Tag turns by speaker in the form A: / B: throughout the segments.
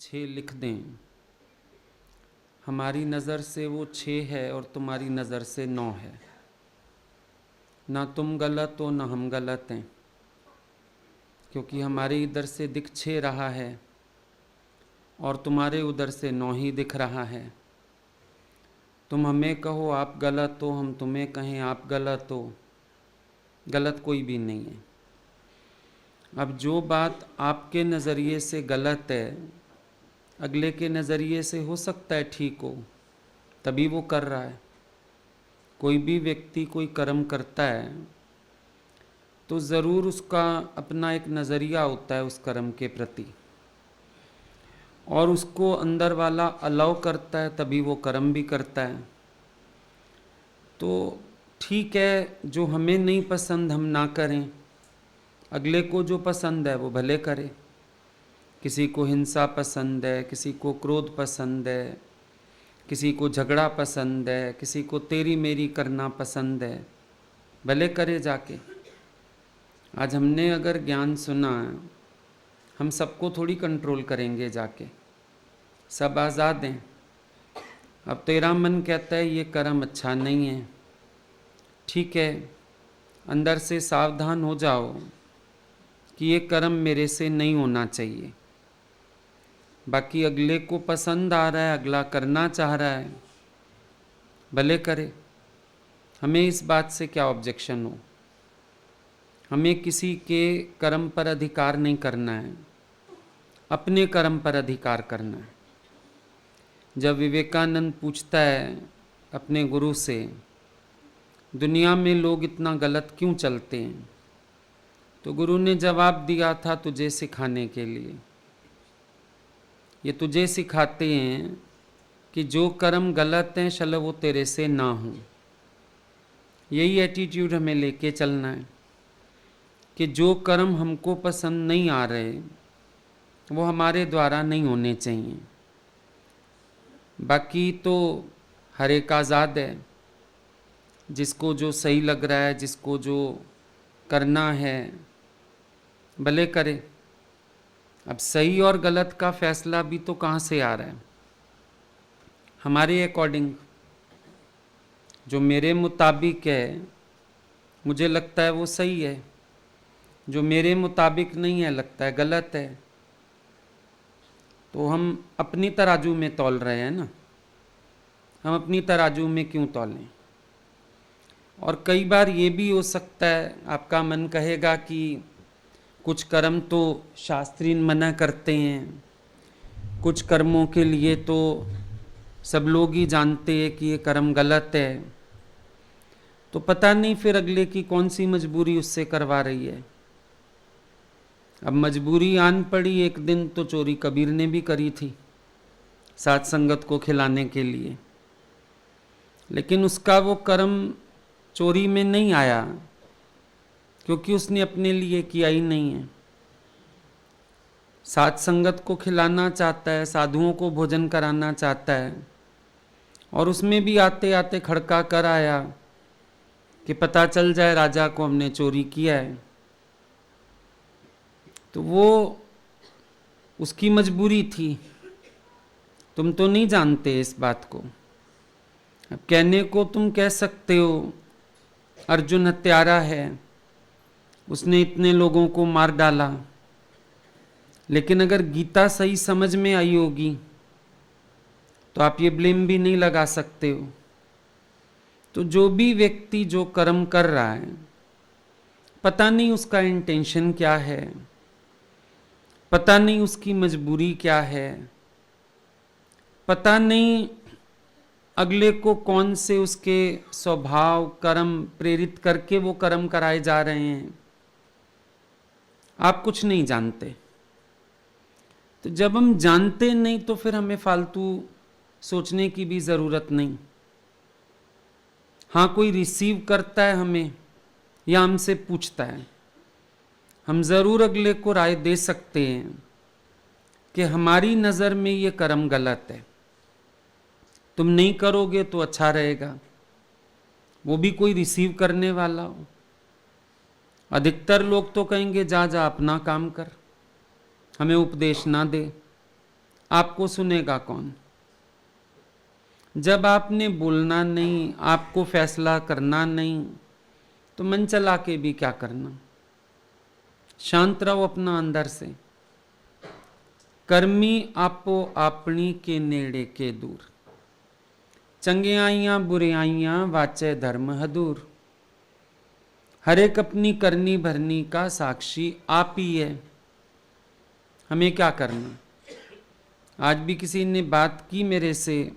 A: 6 लिख दें, हमारी नज़र से वो 6 है और तुम्हारी नज़र से 9 है। ना तुम गलत हो ना हम गलत हैं, क्योंकि हमारे इधर से दिख 6 रहा है और तुम्हारे उधर से 9 ही दिख रहा है। तुम हमें कहो आप गलत हो, हम तुम्हें कहें आप गलत हो, गलत कोई भी नहीं है। अब जो बात आपके नज़रिए से गलत है, अगले के नज़रिए से हो सकता है ठीक हो, तभी वो कर रहा है। कोई भी व्यक्ति कोई कर्म करता है तो ज़रूर उसका अपना एक नज़रिया होता है उस कर्म के प्रति, और उसको अंदर वाला अलाउ करता है तभी वो कर्म भी करता है। तो ठीक है, जो हमें नहीं पसंद हम ना करें, अगले को जो पसंद है वो भले करे। किसी को हिंसा पसंद है, किसी को क्रोध पसंद है, किसी को झगड़ा पसंद है, किसी को तेरी मेरी करना पसंद है, भले करे जाके। आज हमने अगर ज्ञान सुना, हम सबको थोड़ी कंट्रोल करेंगे जाके, सब आज़ाद हैं। अब तेरा मन कहता है ये कर्म अच्छा नहीं है, ठीक है, अंदर से सावधान हो जाओ कि ये कर्म मेरे से नहीं होना चाहिए। बाकी अगले को पसंद आ रहा है, अगला करना चाह रहा है, भले करे, हमें इस बात से क्या ऑब्जेक्शन हो। हमें किसी के कर्म पर अधिकार नहीं करना है, अपने कर्म पर अधिकार करना है। जब विवेकानंद पूछता है अपने गुरु से, दुनिया में लोग इतना गलत क्यों चलते हैं, तो गुरु ने जवाब दिया था, तुझे सिखाने के लिए। ये तुझे सिखाते हैं कि जो कर्म गलत हैं चलो वो तेरे से ना हो। यही एटीट्यूड हमें लेके चलना है कि जो कर्म हमको पसंद नहीं आ रहे वो हमारे द्वारा नहीं होने चाहिए। बाकी तो हर एक आज़ाद है, जिसको जो सही लग रहा है, जिसको जो करना है भले करे। अब सही और गलत का फैसला भी तो कहाँ से आ रहा है? हमारे अकॉर्डिंग जो मेरे मुताबिक है, मुझे लगता है वो सही है, जो मेरे मुताबिक नहीं है लगता है गलत है। तो हम अपनी तराजू में तौल रहे हैं ना, हम अपनी तराजू में क्यों तौलें? और कई बार ये भी हो सकता है, आपका मन कहेगा कि कुछ कर्म तो शास्त्री मना करते हैं, कुछ कर्मों के लिए तो सब लोग ही जानते हैं कि ये कर्म गलत है, तो पता नहीं फिर अगले की कौन सी मजबूरी उससे करवा रही है। अब मजबूरी आन पड़ी, एक दिन तो चोरी कबीर ने भी करी थी साथ संगत को खिलाने के लिए, लेकिन उसका वो कर्म चोरी में नहीं आया, क्योंकि उसने अपने लिए किया ही नहीं है। साथ संगत को खिलाना चाहता है, साधुओं को भोजन कराना चाहता है, और उसमें भी आते आते खड़का कर आया कि पता चल जाए राजा को हमने चोरी किया है। तो वो उसकी मजबूरी थी, तुम तो नहीं जानते इस बात को। अब कहने को तुम कह सकते हो अर्जुन हत्यारा है, उसने इतने लोगों को मार डाला, लेकिन अगर गीता सही समझ में आई होगी तो आप ये ब्लेम भी नहीं लगा सकते हो। तो जो भी व्यक्ति जो कर्म कर रहा है, पता नहीं उसका इंटेंशन क्या है, पता नहीं उसकी मजबूरी क्या है, पता नहीं अगले को कौन से उसके स्वभाव कर्म प्रेरित करके वो कर्म कराए जा रहे हैं, आप कुछ नहीं जानते। तो जब हम जानते नहीं तो फिर हमें फालतू सोचने की भी ज़रूरत नहीं। हाँ, कोई रिसीव करता है हमें या हमसे पूछता है, हम ज़रूर अगले को राय दे सकते हैं कि हमारी नज़र में ये कर्म गलत है, तुम नहीं करोगे तो अच्छा रहेगा। वो भी कोई रिसीव करने वाला हो। अधिकतर लोग तो कहेंगे जा जा अपना काम कर, हमें उपदेश ना दे, आपको सुनेगा कौन? जब आपने बोलना नहीं, आपको फैसला करना नहीं, तो मन चला के भी क्या करना। शांत रहो अपना अंदर से। कर्मी आपो आपनी के नेड़े के दूर, चंगियाइयां बुराइयां वाचे धर्म हदूर। हर एक अपनी करनी भरनी का साक्षी आप ही है। हमें क्या करना? आज भी किसी ने बात की मेरे से,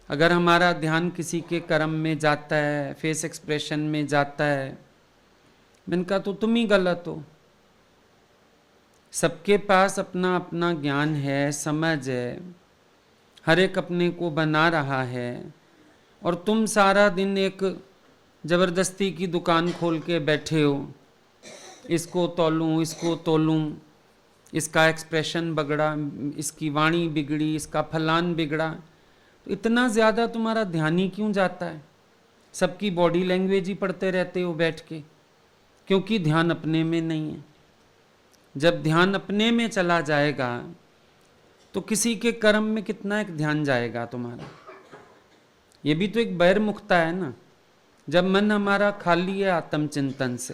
A: अगर हमारा ध्यान किसी के कर्म में जाता है, फेस एक्सप्रेशन में जाता है, मैंने कहा तो तुम ही गलत हो। सबके पास अपना अपना ज्ञान है, समझ है, हर एक अपने को बना रहा है, और तुम सारा दिन एक जबरदस्ती की दुकान खोल के बैठे हो। इसको तोलूं, इसको तोलूं, इसका एक्सप्रेशन बिगड़ा, इसकी वाणी बिगड़ी, इसका फलान बिगड़ा। तो इतना ज़्यादा तुम्हारा ध्यान ही क्यों जाता है? सबकी बॉडी लैंग्वेज ही पढ़ते रहते हो बैठ के, क्योंकि ध्यान अपने में नहीं है। जब ध्यान अपने में चला जाएगा तो किसी के कर्म में कितना एक ध्यान जाएगा तुम्हारा। ये भी तो एक बहिर्मुखता है ना। जब मन हमारा खाली है आत्मचिंतन से,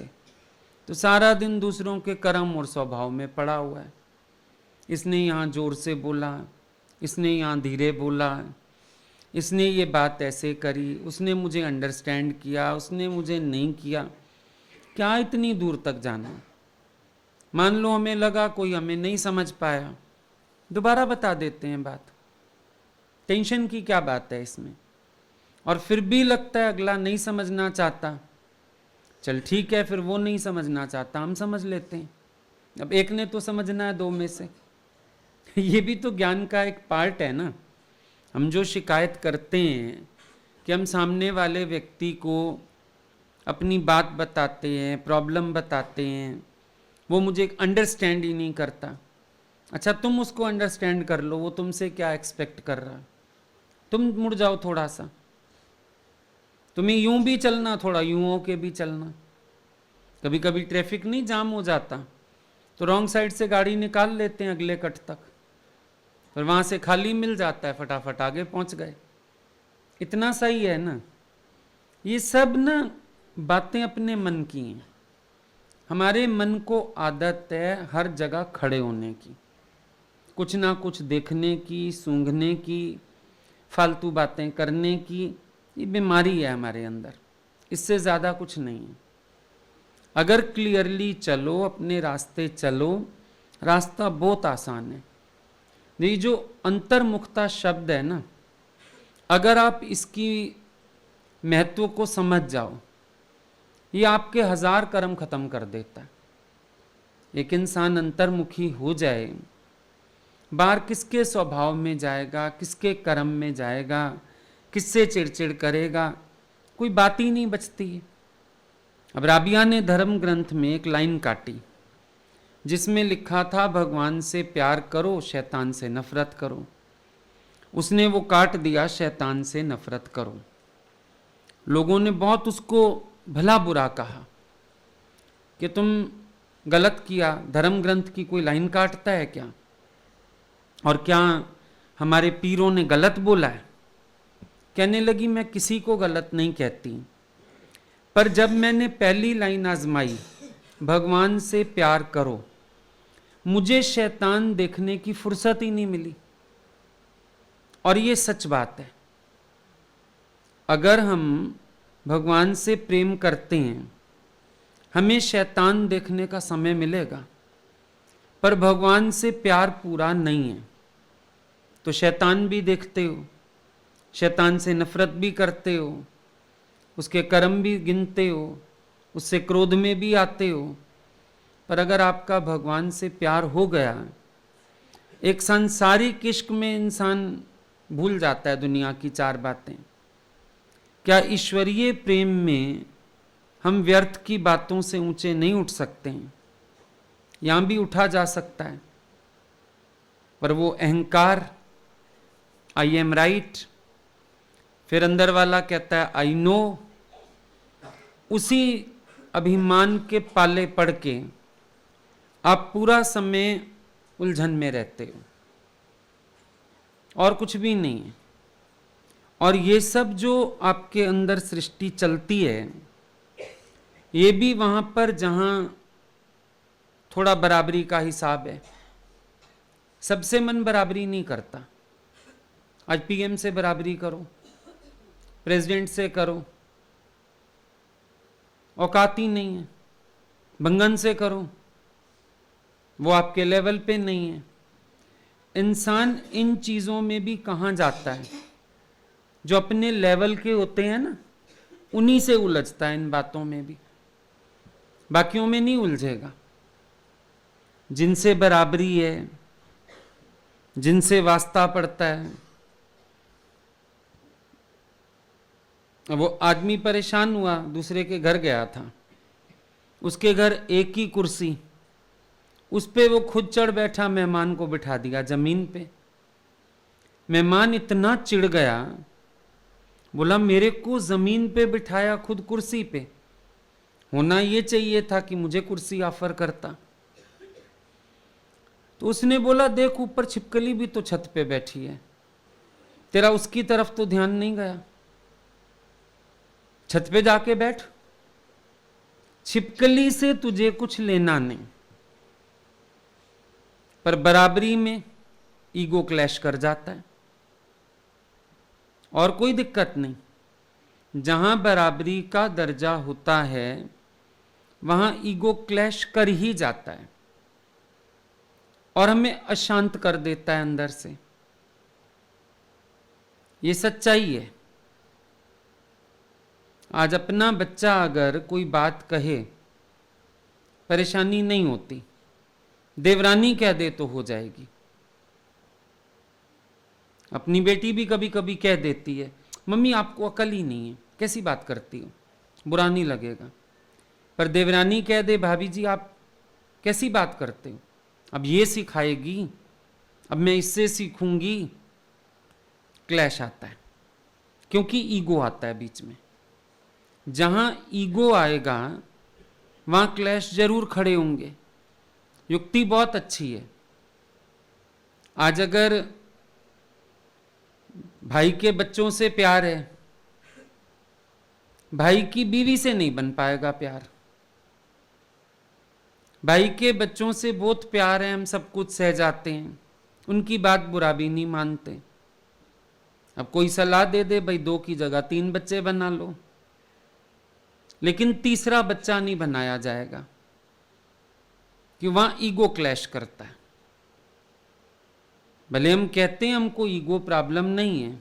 A: तो सारा दिन दूसरों के कर्म और स्वभाव में पड़ा हुआ है। इसने यहाँ जोर से बोला, इसने यहाँ धीरे बोला, इसने ये बात ऐसे करी, उसने मुझे अंडरस्टैंड किया, उसने मुझे नहीं किया। क्या इतनी दूर तक जाना? मान लो हमें लगा कोई हमें नहीं समझ पाया, दोबारा बता देते हैं बात। टेंशन की क्या बात है इसमें? और फिर भी लगता है अगला नहीं समझना चाहता, चल ठीक है, फिर वो नहीं समझना चाहता, हम समझ लेते हैं। अब एक ने तो समझना है दो में से। ये भी तो ज्ञान का एक पार्ट है ना। हम जो शिकायत करते हैं कि हम सामने वाले व्यक्ति को अपनी बात बताते हैं, प्रॉब्लम बताते हैं, वो मुझे अंडरस्टैंड ही नहीं करता। अच्छा, तुम उसको अंडरस्टैंड कर लो, वो तुमसे क्या एक्सपेक्ट कर रहा है? तुम मुड़ जाओ थोड़ा सा, तुम्हें यूं भी चलना, थोड़ा यूं हो के भी चलना। कभी कभी ट्रैफिक नहीं जाम हो जाता तो रॉन्ग साइड से गाड़ी निकाल लेते हैं अगले कट तक, फिर वहां से खाली मिल जाता है, फटाफट आगे पहुंच गए। इतना सही है ना। ये सब ना बातें अपने मन की हैं। हमारे मन को आदत है हर जगह खड़े होने की, कुछ ना कुछ देखने की, सूंघने की, फालतू बातें करने की। ये बीमारी है हमारे अंदर, इससे ज़्यादा कुछ नहीं है। अगर क्लियरली चलो, अपने रास्ते चलो, रास्ता बहुत आसान है। ये जो अंतर्मुखता शब्द है ना, अगर आप इसकी महत्व को समझ जाओ, ये आपके 1000 कर्म खत्म कर देता है। एक इंसान अंतर्मुखी हो जाए, बाहर किसके स्वभाव में जाएगा, किसके कर्म में जाएगा, किससे चिड़चिड़ करेगा, कोई बात ही नहीं बचती है। अब राबिया ने धर्म ग्रंथ में एक लाइन काटी जिसमें लिखा था भगवान से प्यार करो, शैतान से नफरत करो। उसने वो काट दिया, शैतान से नफरत करो। लोगों ने बहुत उसको भला बुरा कहा कि तुम गलत किया, धर्म ग्रंथ की कोई लाइन काटता है क्या? और क्या हमारे पीरों ने गलत बोला है? कहने लगी मैं किसी को गलत नहीं कहती, पर जब मैंने पहली लाइन आजमाई, भगवान से प्यार करो, मुझे शैतान देखने की फुर्सत ही नहीं मिली। और ये सच बात है। अगर हम भगवान से प्रेम करते हैं, हमें शैतान देखने का समय मिलेगा, पर भगवान से प्यार पूरा नहीं है तो शैतान भी देखते हो, शैतान से नफरत भी करते हो, उसके कर्म भी गिनते हो, उससे क्रोध में भी आते हो। पर अगर आपका भगवान से प्यार हो गया, एक सांसारिक इश्क में इंसान भूल जाता है दुनिया की 4 बातें। क्या ईश्वरीय प्रेम में हम व्यर्थ की बातों से ऊंचे नहीं उठ सकते हैं? यहां भी उठा जा सकता है, पर वो अहंकार, आई एम राइट, फिर अंदर वाला कहता है आई नो, उसी अभिमान के पाले पड़ के आप पूरा समय उलझन में रहते हो। और कुछ भी नहीं है। और ये सब जो आपके अंदर सृष्टि चलती है, ये भी वहां पर जहां थोड़ा बराबरी का हिसाब है। सबसे मन बराबरी नहीं करता। आज पीएम से बराबरी करो, प्रेसिडेंट से करो, औकात ही नहीं है। भंगन से करो, वो आपके लेवल पे नहीं है। इंसान इन चीजों में भी कहां जाता है? जो अपने लेवल के होते हैं ना, उन्हीं से उलझता है इन बातों में भी, बाकियों में नहीं उलझेगा। जिनसे बराबरी है, जिनसे वास्ता पड़ता है। वो आदमी परेशान हुआ, दूसरे के घर गया था, उसके घर एक ही कुर्सी, उस पे वो खुद चढ़ बैठा, मेहमान को बिठा दिया जमीन पे। मेहमान इतना चिढ़ गया, बोला मेरे को जमीन पे बिठाया, खुद कुर्सी पे। होना ये चाहिए था कि मुझे कुर्सी ऑफर करता। तो उसने बोला देख, ऊपर छिपकली भी तो छत पे बैठी है, तेरा उसकी तरफ तो ध्यान नहीं गया। छत पे जाके बैठ, छिपकली से तुझे कुछ लेना नहीं। पर बराबरी में ईगो क्लैश कर जाता है, और कोई दिक्कत नहीं। जहां बराबरी का दर्जा होता है वहां ईगो क्लैश कर ही जाता है और हमें अशांत कर देता है अंदर से। ये सच्चाई है। आज अपना बच्चा अगर कोई बात कहे, परेशानी नहीं होती, देवरानी कह दे तो हो जाएगी। अपनी बेटी भी कभी कभी कह देती है, मम्मी आपको अकल ही नहीं है, कैसी बात करती हो, बुरा नहीं लगेगा। पर देवरानी कह दे, भाभी जी आप कैसी बात करते हो, अब ये सिखाएगी, अब मैं इससे सीखूंगी। क्लैश आता है, क्योंकि ईगो आता है बीच में। जहां ईगो आएगा वहां क्लैश जरूर खड़े होंगे। युक्ति बहुत अच्छी है। आज अगर भाई के बच्चों से प्यार है, भाई की बीवी से नहीं बन पाएगा प्यार। भाई के बच्चों से बहुत प्यार है, हम सब कुछ सह जाते हैं, उनकी बात बुरा भी नहीं मानते। अब कोई सलाह दे दे, भाई 2 की जगह 3 बच्चे बना लो, लेकिन तीसरा बच्चा नहीं बनाया जाएगा, कि वहां ईगो क्लैश करता है। भले हम कहते हैं हमको ईगो प्रॉब्लम नहीं है,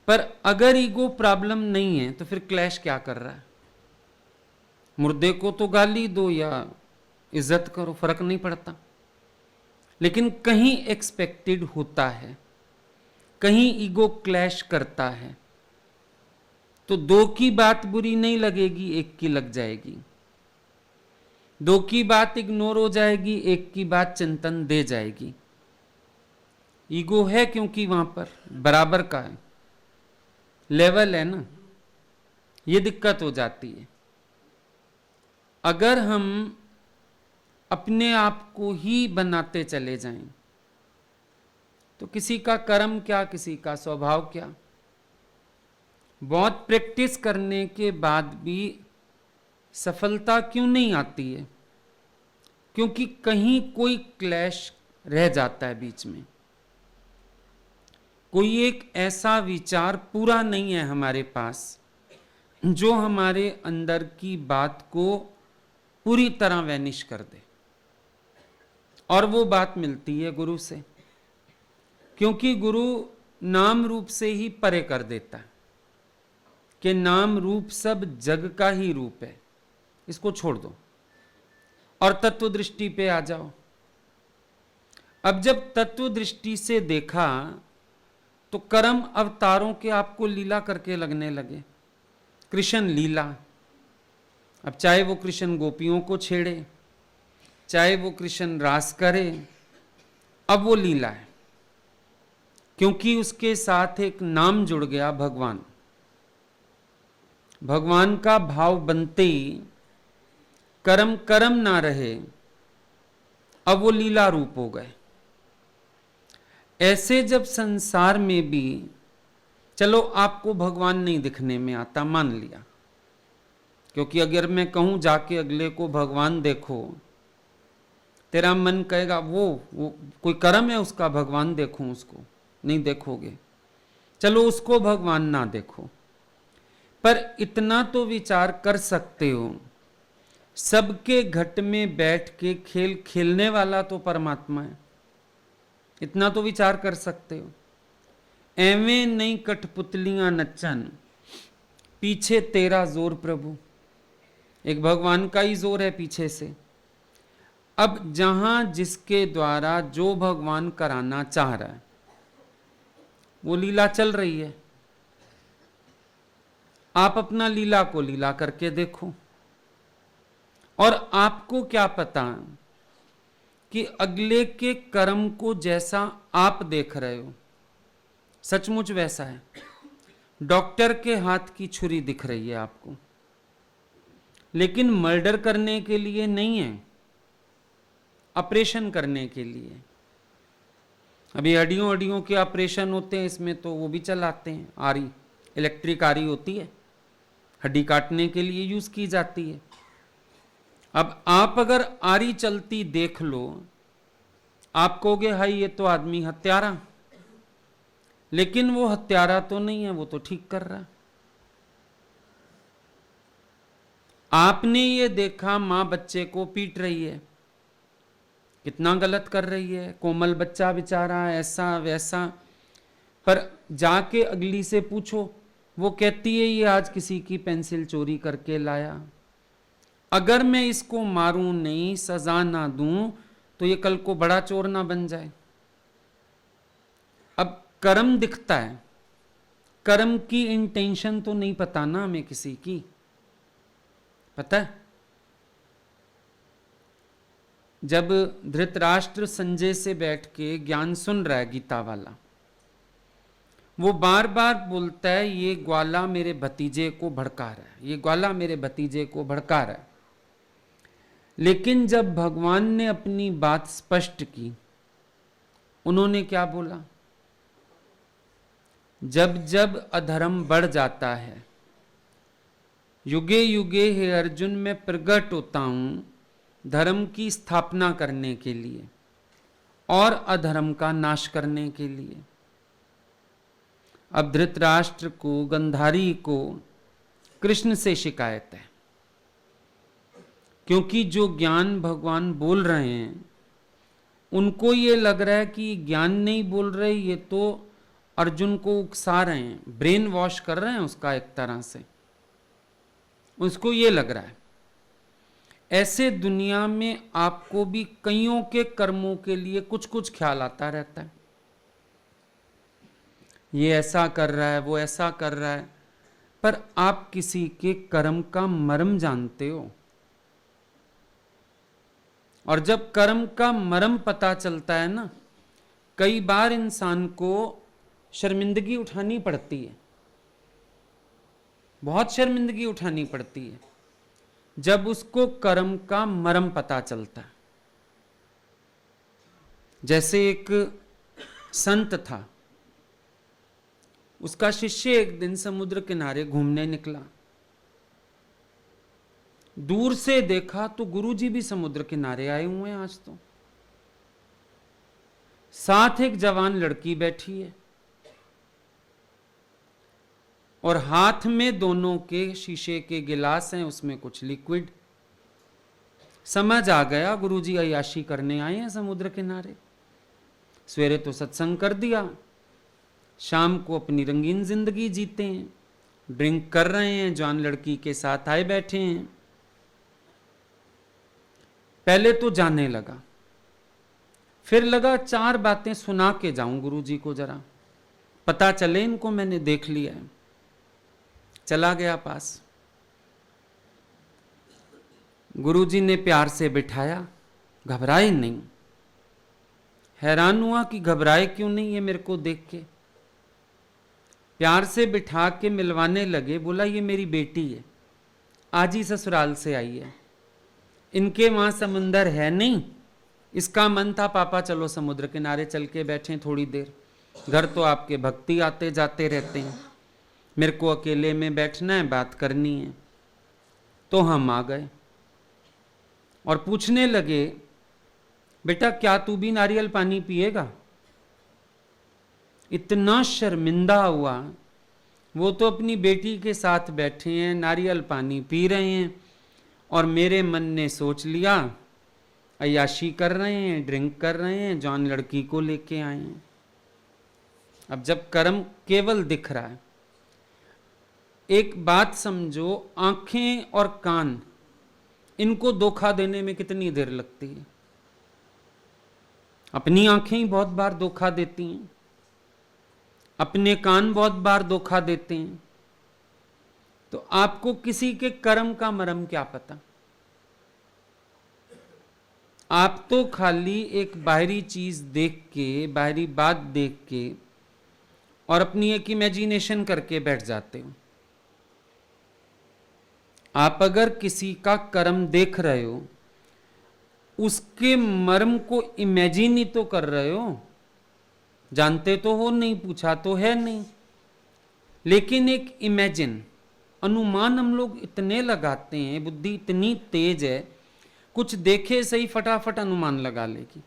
A: पर अगर ईगो प्रॉब्लम नहीं है तो फिर क्लैश क्या कर रहा है? मुर्दे को तो गाली दो या इज्जत करो, फर्क नहीं पड़ता। लेकिन कहीं एक्सपेक्टेड होता है, कहीं ईगो क्लैश करता है, तो 2 की बात बुरी नहीं लगेगी, 1 की लग जाएगी। 2 की बात इग्नोर हो जाएगी, 1 की बात चिंतन दे जाएगी। ईगो है क्योंकि वहां पर बराबर का है, लेवल है ना, ये दिक्कत हो जाती है। अगर हम अपने आप को ही बनाते चले जाएं तो किसी का कर्म क्या, किसी का स्वभाव क्या। बहुत प्रैक्टिस करने के बाद भी सफलता क्यों नहीं आती है? क्योंकि कहीं कोई क्लैश रह जाता है बीच में। कोई एक ऐसा विचार पूरा नहीं है हमारे पास जो हमारे अंदर की बात को पूरी तरह वैनिश कर दे, और वो बात मिलती है गुरु से। क्योंकि गुरु नाम रूप से ही परे कर देता है कि नाम रूप सब जग का ही रूप है, इसको छोड़ दो और तत्व दृष्टि पे आ जाओ। अब जब तत्व दृष्टि से देखा तो कर्म अवतारों के आपको लीला करके लगने लगे। कृष्ण लीला, अब चाहे वो कृष्ण गोपियों को छेड़े, चाहे वो कृष्ण रास करे, अब वो लीला है, क्योंकि उसके साथ एक नाम जुड़ गया, भगवान। भगवान का भाव बनते ही कर्म कर्म ना रहे, अब वो लीला रूप हो गए। ऐसे जब संसार में भी, चलो आपको भगवान नहीं दिखने में आता, मान लिया, क्योंकि अगर मैं कहूं जाके अगले को भगवान देखो, तेरा मन कहेगा वो कोई कर्म है उसका, भगवान देखूं उसको, नहीं देखोगे। चलो उसको भगवान ना देखो, पर इतना तो विचार कर सकते हो, सबके घट में बैठ के खेल खेलने वाला तो परमात्मा है। इतना तो विचार कर सकते हो। एवें नहीं कठपुतलियां नचन, पीछे तेरा जोर प्रभु। एक भगवान का ही जोर है पीछे से। अब जहां जिसके द्वारा जो भगवान कराना चाह रहा है वो लीला चल रही है। आप अपना लीला को लीला करके देखो, और आपको क्या पता कि अगले के कर्म को जैसा आप देख रहे हो सचमुच वैसा है। डॉक्टर के हाथ की छुरी दिख रही है आपको, लेकिन मर्डर करने के लिए नहीं है, ऑपरेशन करने के लिए। अभी हड्डियों के ऑपरेशन होते हैं, इसमें तो वो भी चलाते हैं आरी, इलेक्ट्रिक आरी होती है, हड्डी काटने के लिए यूज की जाती है। अब आप अगर आरी चलती देख लो, आप कहोगे हाय ये तो आदमी हत्यारा, लेकिन वो हत्यारा तो नहीं है, वो तो ठीक कर रहा है। आपने ये देखा मां बच्चे को पीट रही है, कितना गलत कर रही है, कोमल बच्चा बेचारा, ऐसा वैसा, पर जाके अगली से पूछो, वो कहती है ये आज किसी की पेंसिल चोरी करके लाया, अगर मैं इसको मारूं नहीं, सजा ना दूं, तो ये कल को बड़ा चोर ना बन जाए। अब कर्म दिखता है, कर्म की इंटेंशन तो नहीं पता ना हमें किसी की, पता है? जब धृतराष्ट्र संजय से बैठ के ज्ञान सुन रहा है गीता वाला, वो बार बार बोलता है ये ग्वाला मेरे भतीजे को भड़का रहा है, ये ग्वाला मेरे भतीजे को भड़का रहा है। लेकिन जब भगवान ने अपनी बात स्पष्ट की, उन्होंने क्या बोला? जब जब अधर्म बढ़ जाता है, युगे युगे हे अर्जुन मैं प्रकट होता हूं धर्म की स्थापना करने के लिए और अधर्म का नाश करने के लिए। अब धृतराष्ट्र को, गंधारी को कृष्ण से शिकायत है, क्योंकि जो ज्ञान भगवान बोल रहे हैं उनको ये लग रहा है कि ज्ञान नहीं बोल रहे, ये तो अर्जुन को उकसा रहे हैं, ब्रेन वॉश कर रहे हैं उसका एक तरह से, उसको ये लग रहा है। ऐसे दुनिया में आपको भी कईयों के कर्मों के लिए कुछ कुछ ख्याल आता रहता है, ये ऐसा कर रहा है, वो ऐसा कर रहा है, पर आप किसी के कर्म का मर्म जानते हो? और जब कर्म का मर्म पता चलता है ना, कई बार इंसान को शर्मिंदगी उठानी पड़ती है, बहुत शर्मिंदगी उठानी पड़ती है जब उसको कर्म का मर्म पता चलता है। जैसे एक संत था, उसका शिष्य एक दिन समुद्र किनारे घूमने निकला, दूर से देखा तो गुरुजी भी समुद्र किनारे आए हुए हैं आज तो, साथ एक जवान लड़की बैठी है और हाथ में दोनों के शीशे के गिलास हैं, उसमें कुछ लिक्विड। समझ आ गया गुरुजी अय्याशी करने आए हैं समुद्र किनारे। सवेरे तो सत्संग कर दिया, शाम को अपनी रंगीन जिंदगी जीते हैं, ड्रिंक कर रहे हैं, जवान लड़की के साथ आए बैठे हैं। पहले तो जाने लगा, फिर लगा चार बातें सुना के जाऊं गुरुजी को, जरा पता चले इनको मैंने देख लिया है। चला गया पास, गुरुजी ने प्यार से बिठाया, घबराए नहीं। हैरान हुआ कि घबराए क्यों नहीं है मेरे को देख के। प्यार से बिठा के मिलवाने लगे, बोला ये मेरी बेटी है, आज ही ससुराल से आई है, इनके वहां समंदर है नहीं, इसका मन था पापा चलो समुद्र किनारे चल के बैठें थोड़ी देर, घर तो आपके भक्ति आते जाते रहते हैं, मेरे को अकेले में बैठना है, बात करनी है। तो हम आ गए और पूछने लगे, बेटा क्या तू भी नारियल पानी पिएगा? इतना शर्मिंदा हुआ। वो तो अपनी बेटी के साथ बैठे हैं, नारियल पानी पी रहे हैं, और मेरे मन ने सोच लिया अय्याशी कर रहे हैं, ड्रिंक कर रहे हैं, जॉन लड़की को लेके आए हैं। अब जब कर्म केवल दिख रहा है, एक बात समझो, आंखें और कान, इनको धोखा देने में कितनी देर लगती है? अपनी आंखें ही बहुत बार धोखा देती हैं, अपने कान बहुत बार धोखा देते हैं। तो आपको किसी के कर्म का मरम क्या पता? आप तो खाली एक बाहरी चीज देख के, बाहरी बात देख के और अपनी एक इमेजिनेशन करके बैठ जाते हो। आप अगर किसी का कर्म देख रहे हो, उसके मर्म को इमेजिन ही तो कर रहे हो। जानते तो हो नहीं, पूछा तो है नहीं, लेकिन एक इमेजिन, अनुमान हम लोग इतने लगाते हैं, बुद्धि इतनी तेज है, कुछ देखे सही फटाफट अनुमान लगा लेगी,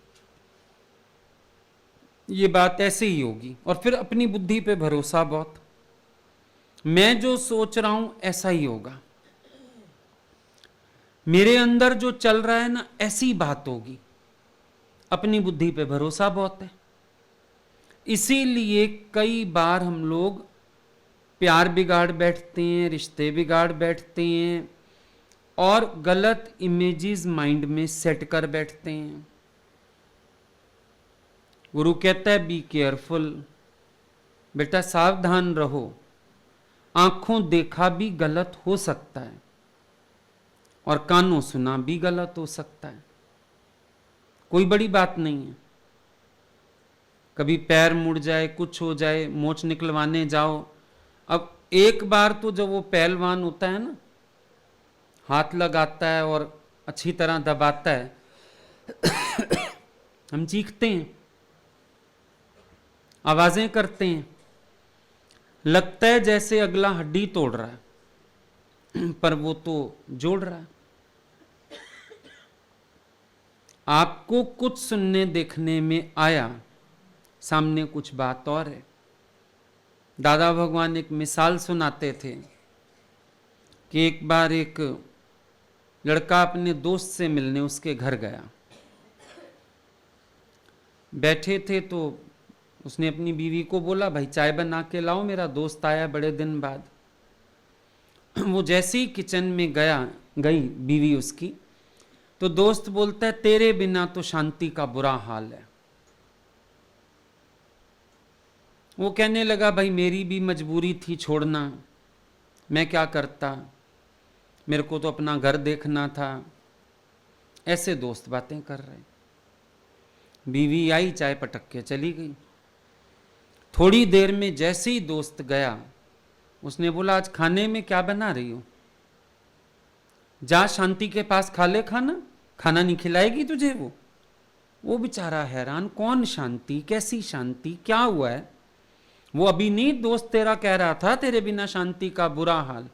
A: ये बात ऐसे ही होगी। और फिर अपनी बुद्धि पे भरोसा बहुत, मैं जो सोच रहा हूं ऐसा ही होगा, मेरे अंदर जो चल रहा है ना ऐसी बात होगी। अपनी बुद्धि पे भरोसा बहुत है। इसीलिए कई बार हम लोग प्यार बिगाड़ बैठते हैं, रिश्ते बिगाड़ बैठते हैं और गलत इमेजेस माइंड में सेट कर बैठते हैं। गुरु कहता है बी केयरफुल, बेटा सावधान रहो, आंखों देखा भी गलत हो सकता है और कानों सुना भी गलत हो सकता है, कोई बड़ी बात नहीं है। कभी पैर मुड़ जाए, कुछ हो जाए, मोच निकलवाने जाओ, अब एक बार तो जब वो पहलवान होता है ना, हाथ लगाता है और अच्छी तरह दबाता है, हम चीखते हैं, आवाजें करते हैं, लगता है जैसे अगला हड्डी तोड़ रहा है, पर वो तो जोड़ रहा है। आपको कुछ सुनने देखने में आया, सामने कुछ बात और है। दादा भगवान एक मिसाल सुनाते थे कि एक बार एक लड़का अपने दोस्त से मिलने उसके घर गया। बैठे थे तो उसने अपनी बीवी को बोला, भाई चाय बना के लाओ, मेरा दोस्त आया बड़े दिन बाद। वो जैसे ही किचन में गई बीवी उसकी, तो दोस्त बोलता है, तेरे बिना तो शांति का बुरा हाल है। वो कहने लगा, भाई मेरी भी मजबूरी थी छोड़ना, मैं क्या करता, मेरे को तो अपना घर देखना था। ऐसे दोस्त बातें कर रहे। बीवी आई, चाय पटक के चली गई। थोड़ी देर में जैसे ही दोस्त गया, उसने बोला, आज खाने में क्या बना रही हो? जा शांति के पास खा ले खाना, खाना नहीं खिलाएगी तुझे वो बेचारा हैरान, कौन शांति, कैसी शांति, क्या हुआ है? वो अभी नहीं दोस्त तेरा कह रहा था तेरे बिना शांति का बुरा हाल।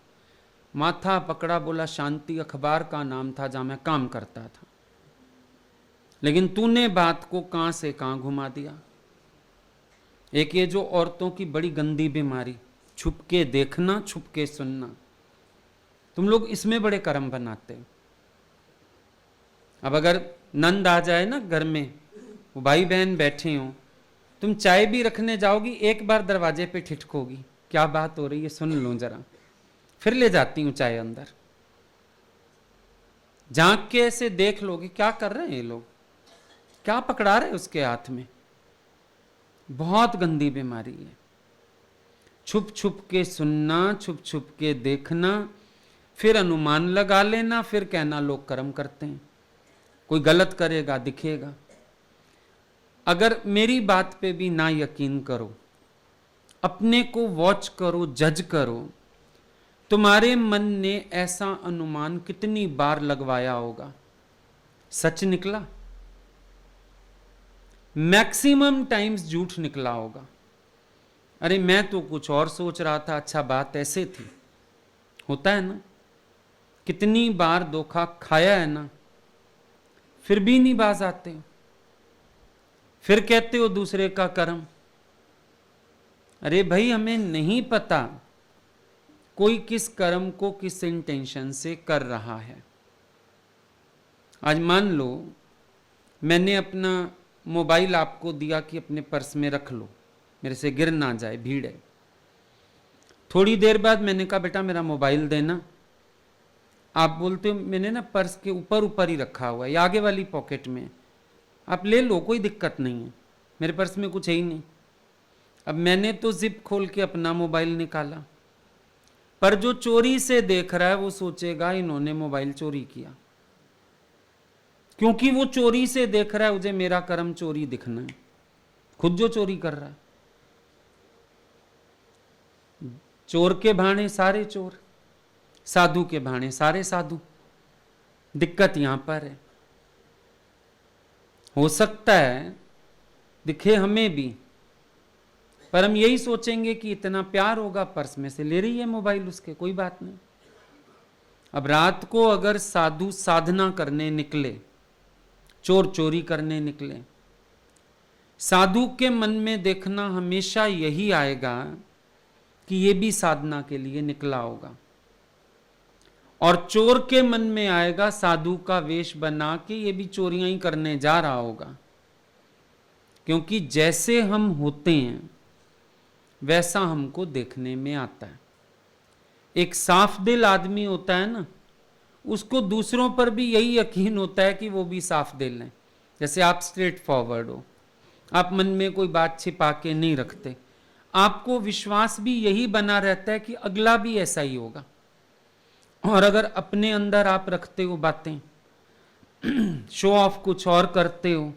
A: माथा पकड़ा, बोला शांति अखबार का नाम था जहां मैं काम करता था, लेकिन तूने बात को कहां से कहां घुमा दिया। एक ये जो औरतों की बड़ी गंदी बीमारी, छुप के देखना, छुप के सुनना, तुम लोग इसमें बड़े कर्म बनाते हो। अब अगर नंद आ जाए ना घर में, वो भाई बहन बैठे हो, तुम चाय भी रखने जाओगी, एक बार दरवाजे पे ठिठकोगी, क्या बात हो रही है सुन लो जरा, फिर ले जाती हूं चाय अंदर। झांक के ऐसे देख लोगे क्या कर रहे हैं ये लोग, क्या पकड़ा रहे उसके हाथ में। बहुत गंदी बीमारी है। छुप छुप के सुनना, छुप छुप के देखना, फिर अनुमान लगा लेना, फिर कहना लोग कर्म करते हैं, कोई गलत करेगा दिखेगा। अगर मेरी बात पे भी ना यकीन करो, अपने को वॉच करो, जज करो, तुम्हारे मन ने ऐसा अनुमान कितनी बार लगवाया होगा, सच निकला? मैक्सिमम टाइम्स झूठ निकला होगा। अरे मैं तो कुछ और सोच रहा था, अच्छा बात ऐसे थी। होता है ना, कितनी बार धोखा खाया है ना, फिर भी नहीं बाज आते हो, फिर कहते हो दूसरे का कर्म। अरे भाई हमें नहीं पता कोई किस कर्म को किस इंटेंशन से कर रहा है। आज मान लो मैंने अपना मोबाइल आपको दिया कि अपने पर्स में रख लो, मेरे से गिर ना जाए, भीड़ है। थोड़ी देर बाद मैंने कहा बेटा मेरा मोबाइल देना। आप बोलते हो मैंने ना पर्स के ऊपर ऊपर ही रखा हुआ है या आगे वाली पॉकेट में, आप ले लो, कोई दिक्कत नहीं है, मेरे पर्स में कुछ है ही नहीं। अब मैंने तो जिप खोल के अपना मोबाइल निकाला, पर जो चोरी से देख रहा है वो सोचेगा इन्होंने मोबाइल चोरी किया, क्योंकि वो चोरी से देख रहा है, मुझे मेरा कर्म चोरी दिखना है, खुद जो चोरी कर रहा है। चोर के भाणे सारे चोर, साधु के भाणे सारे साधु। दिक्कत यहां पर है। हो सकता है दिखे हमें भी, पर हम यही सोचेंगे कि इतना प्यार होगा, पर्स में से ले रही है मोबाइल उसके, कोई बात नहीं। अब रात को अगर साधु साधना करने निकले, चोर चोरी करने निकले, साधु के मन में देखना हमेशा यही आएगा कि ये भी साधना के लिए निकला होगा, और चोर के मन में आएगा साधु का वेश बना के ये भी चोरियां ही करने जा रहा होगा। क्योंकि जैसे हम होते हैं वैसा हमको देखने में आता है। एक साफ दिल आदमी होता है ना, उसको दूसरों पर भी यही यकीन होता है कि वो भी साफ दिल हैं। जैसे आप स्ट्रेट फॉरवर्ड हो, आप मन में कोई बात छिपा के नहीं रखते, आपको विश्वास भी यही बना रहता है कि अगला भी ऐसा ही होगा। और अगर अपने अंदर आप रखते हो बातें, शो ऑफ कुछ और करते हो,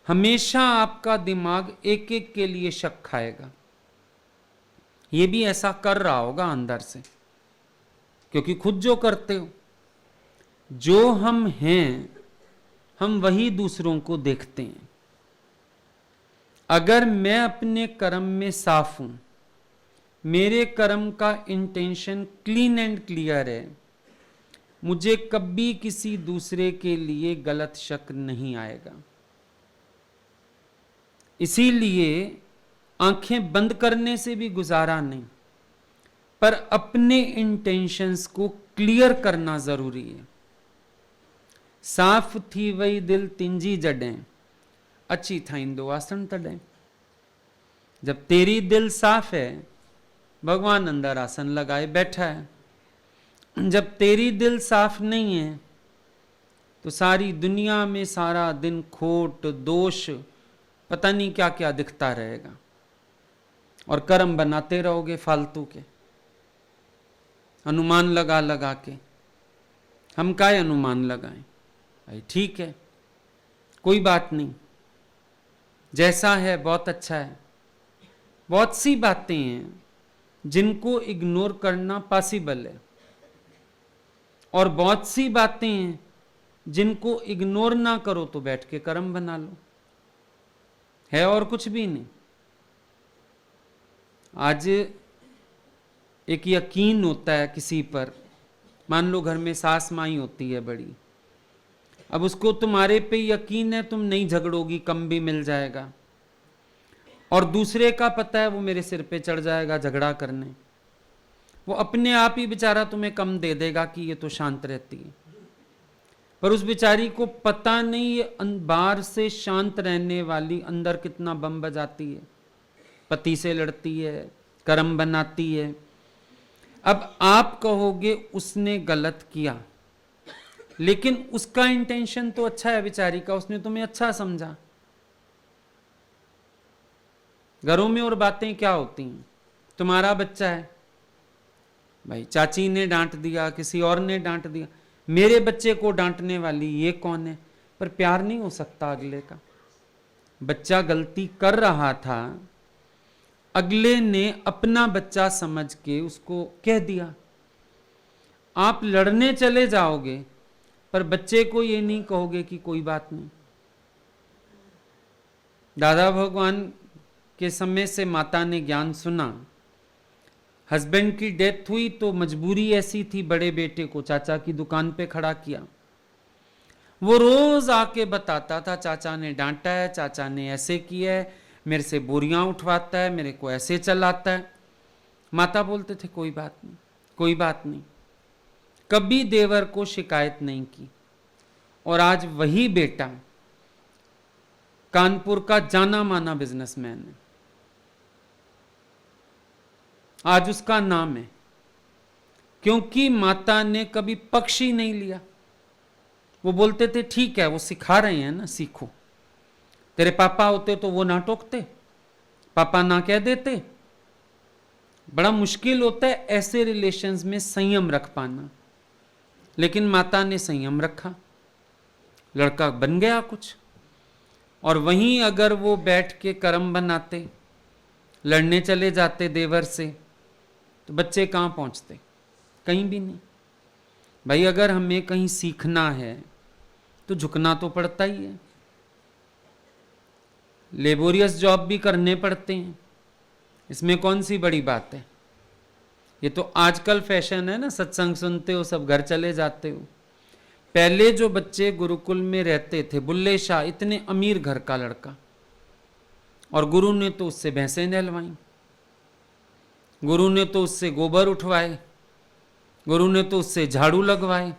A: हमेशा आपका दिमाग एक एक के लिए शक खाएगा। ये भी ऐसा कर रहा होगा अंदर से, क्योंकि खुद जो करते हो, जो हम हैं हम वही दूसरों को देखते हैं। अगर मैं अपने कर्म में साफ हूं, मेरे कर्म का इंटेंशन क्लीन एंड क्लियर है, मुझे कभी किसी दूसरे के लिए गलत शक नहीं आएगा। इसीलिए आंखें बंद करने से भी गुजारा नहीं, पर अपने इंटेंशंस को क्लियर करना जरूरी है। साफ थी वही दिल तिंजी जडें, अच्छी थाइंदो आसन तडें। जब तेरी दिल साफ है, भगवान अंदर आसन लगाए बैठा है। जब तेरी दिल साफ नहीं है तो सारी दुनिया में सारा दिन खोट दोष पता नहीं क्या क्या दिखता रहेगा, और कर्म बनाते रहोगे फालतू के, अनुमान लगा लगा के। हम काय अनुमान लगाएं भाई? ठीक है, कोई बात नहीं, जैसा है बहुत अच्छा है। बहुत सी बातें हैं जिनको इग्नोर करना पॉसिबल है, और बहुत सी बातें हैं जिनको इग्नोर ना करो तो बैठ के कर्म बना लो, है और कुछ भी नहीं। आज एक यकीन होता है किसी पर, मान लो घर में सास माई होती है बड़ी, अब उसको तुम्हारे पे यकीन है, तुम नहीं झगड़ोगी, कम भी मिल जाएगा, और दूसरे का पता है वो मेरे सिर पे चढ़ जाएगा झगड़ा करने, वो अपने आप ही बेचारा तुम्हें कम दे देगा कि ये तो शांत रहती है। पर उस बेचारी को पता नहीं ये बाहर से शांत रहने वाली अंदर कितना बम बजाती है, पति से लड़ती है, कर्म बनाती है। अब आप कहोगे उसने गलत किया, लेकिन उसका इंटेंशन तो अच्छा है बेचारी का, उसने तुम्हें अच्छा समझा। घरों में और बातें क्या होती हैं, तुम्हारा बच्चा है भाई, चाची ने डांट दिया, किसी और ने डांट दिया, मेरे बच्चे को डांटने वाली ये कौन है? पर प्यार नहीं हो सकता अगले का। बच्चा गलती कर रहा था, अगले ने अपना बच्चा समझ के उसको कह दिया। आप लड़ने चले जाओगे पर बच्चे को ये नहीं कहोगे कि कोई बात नहीं। दादा भगवान के समय से माता ने ज्ञान सुना। हस्बैंड की डेथ हुई तो मजबूरी ऐसी थी, बड़े बेटे को चाचा की दुकान पे खड़ा किया। वो रोज आके बताता था, चाचा ने डांटा है, चाचा ने ऐसे किया है, मेरे से बोरियां उठवाता है, मेरे को ऐसे चलाता है। माता बोलते थे कोई बात नहीं, कोई बात नहीं। कभी देवर को शिकायत नहीं की। और आज वही बेटा कानपुर का जाना माना बिजनेसमैन है। आज उसका नाम है, क्योंकि माता ने कभी पक्ष ही नहीं लिया। वो बोलते थे ठीक है, वो सिखा रहे हैं ना, सीखो। तेरे पापा होते तो वो ना टोकते, पापा ना कह देते। बड़ा मुश्किल होता है ऐसे रिलेशंस में संयम रख पाना, लेकिन माता ने संयम रखा, लड़का बन गया कुछ। और वहीं अगर वो बैठ के कर्म बनाते, लड़ने चले जाते देवर से, तो बच्चे कहाँ पहुंचते? कहीं भी नहीं। भाई अगर हमें कहीं सीखना है तो झुकना तो पड़ता ही है। लेबोरियस जॉब भी करने पड़ते हैं, इसमें कौन सी बड़ी बात है? ये तो आजकल फैशन है ना, सत्संग सुनते हो सब घर चले जाते हो। पहले जो बच्चे गुरुकुल में रहते थे, बुल्ले शाह इतने अमीर घर का लड़का, और गुरु ने तो उससे भैंसें नहलवाई, गुरु ने तो उससे गोबर उठवाए, गुरु ने तो उससे झाड़ू लगवाए,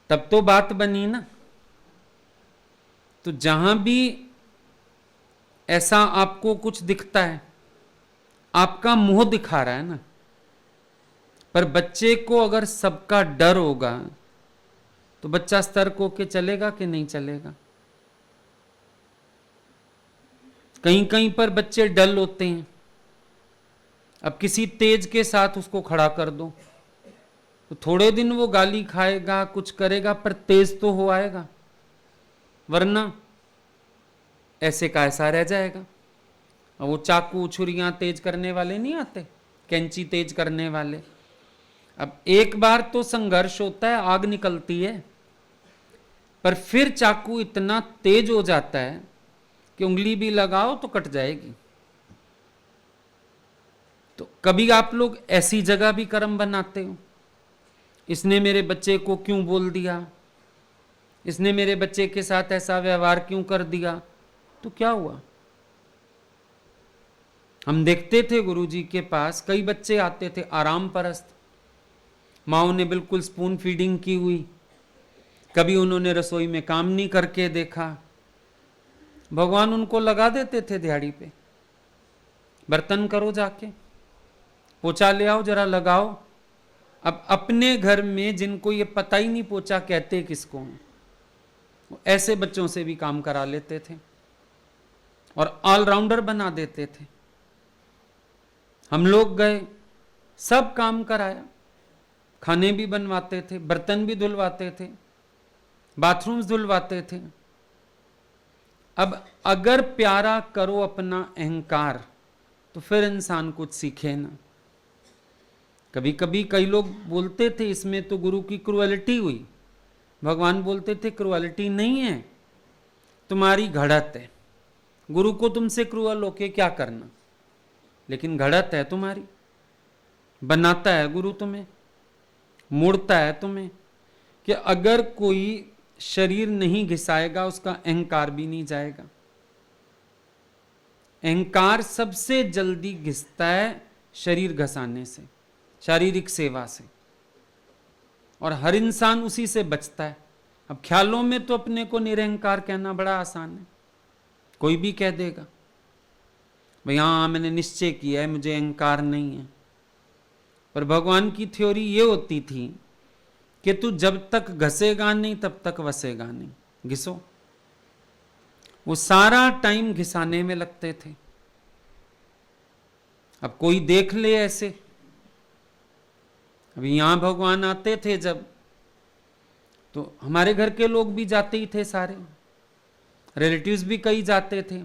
A: तब तो बात बनी ना। तो जहां भी ऐसा आपको कुछ दिखता है, आपका मुंह दिखा रहा है ना। पर बच्चे को अगर सबका डर होगा तो बच्चा सतर्क होके चलेगा कि नहीं चलेगा? कहीं कहीं पर बच्चे डल होते हैं। अब किसी तेज के साथ उसको खड़ा कर दो तो थोड़े दिन वो गाली खाएगा, कुछ करेगा, पर तेज तो हो आएगा, वरना ऐसे का ऐसा रह जाएगा। और वो चाकू छुरियां तेज करने वाले नहीं आते, कैंची तेज करने वाले। अब एक बार तो संघर्ष होता है, आग निकलती है, पर फिर चाकू इतना तेज हो जाता है कि उंगली भी लगाओ तो कट जाएगी। तो कभी आप लोग ऐसी जगह भी कर्म बनाते हो, इसने मेरे बच्चे को क्यों बोल दिया, इसने मेरे बच्चे के साथ ऐसा व्यवहार क्यों कर दिया, तो क्या हुआ? हम देखते थे गुरुजी के पास कई बच्चे आते थे आराम परस्त, माओ ने बिल्कुल स्पून फीडिंग की हुई, कभी उन्होंने रसोई में काम नहीं करके देखा। भगवान उनको लगा देते थे दिहाड़ी पे, बर्तन करो, जाके पोछा ले आओ, जरा लगाओ। अब अपने घर में जिनको ये पता ही नहीं पोछा कहते किसको हैं, ऐसे बच्चों से भी काम करा लेते थे और ऑलराउंडर बना देते थे। हम लोग गए, सब काम कराया, खाने भी बनवाते थे, बर्तन भी धुलवाते थे, बाथरूम्स धुलवाते थे। अब अगर प्यारा करो अपना अहंकार तो फिर इंसान कुछ सीखे ना। कभी कभी कई लोग बोलते थे इसमें तो गुरु की क्रुएलिटी हुई। भगवान बोलते थे क्रुएलिटी नहीं है, तुम्हारी घड़त है। गुरु को तुमसे क्रूअल होके क्या करना, लेकिन घड़त है तुम्हारी। बनाता है गुरु तुम्हें, मोड़ता है तुम्हें, कि अगर कोई शरीर नहीं घिसाएगा उसका अहंकार भी नहीं जाएगा। अहंकार सबसे जल्दी घिसता है शरीर घसाने से, शारीरिक सेवा से, और हर इंसान उसी से बचता है। अब ख्यालों में तो अपने को निरहंकार कहना बड़ा आसान है, कोई भी कह देगा भाई हाँ मैंने निश्चय किया है, मुझे अहंकार नहीं है। पर भगवान की थ्योरी ये होती थी कि तू जब तक घसेगा नहीं तब तक वसेगा नहीं। घिसो, वो सारा टाइम घिसाने में लगते थे। अब कोई देख ले ऐसे, अभी यहां भगवान आते थे जब, तो हमारे घर के लोग भी जाते ही थे, सारे रिलेटिव्स भी कई जाते थे।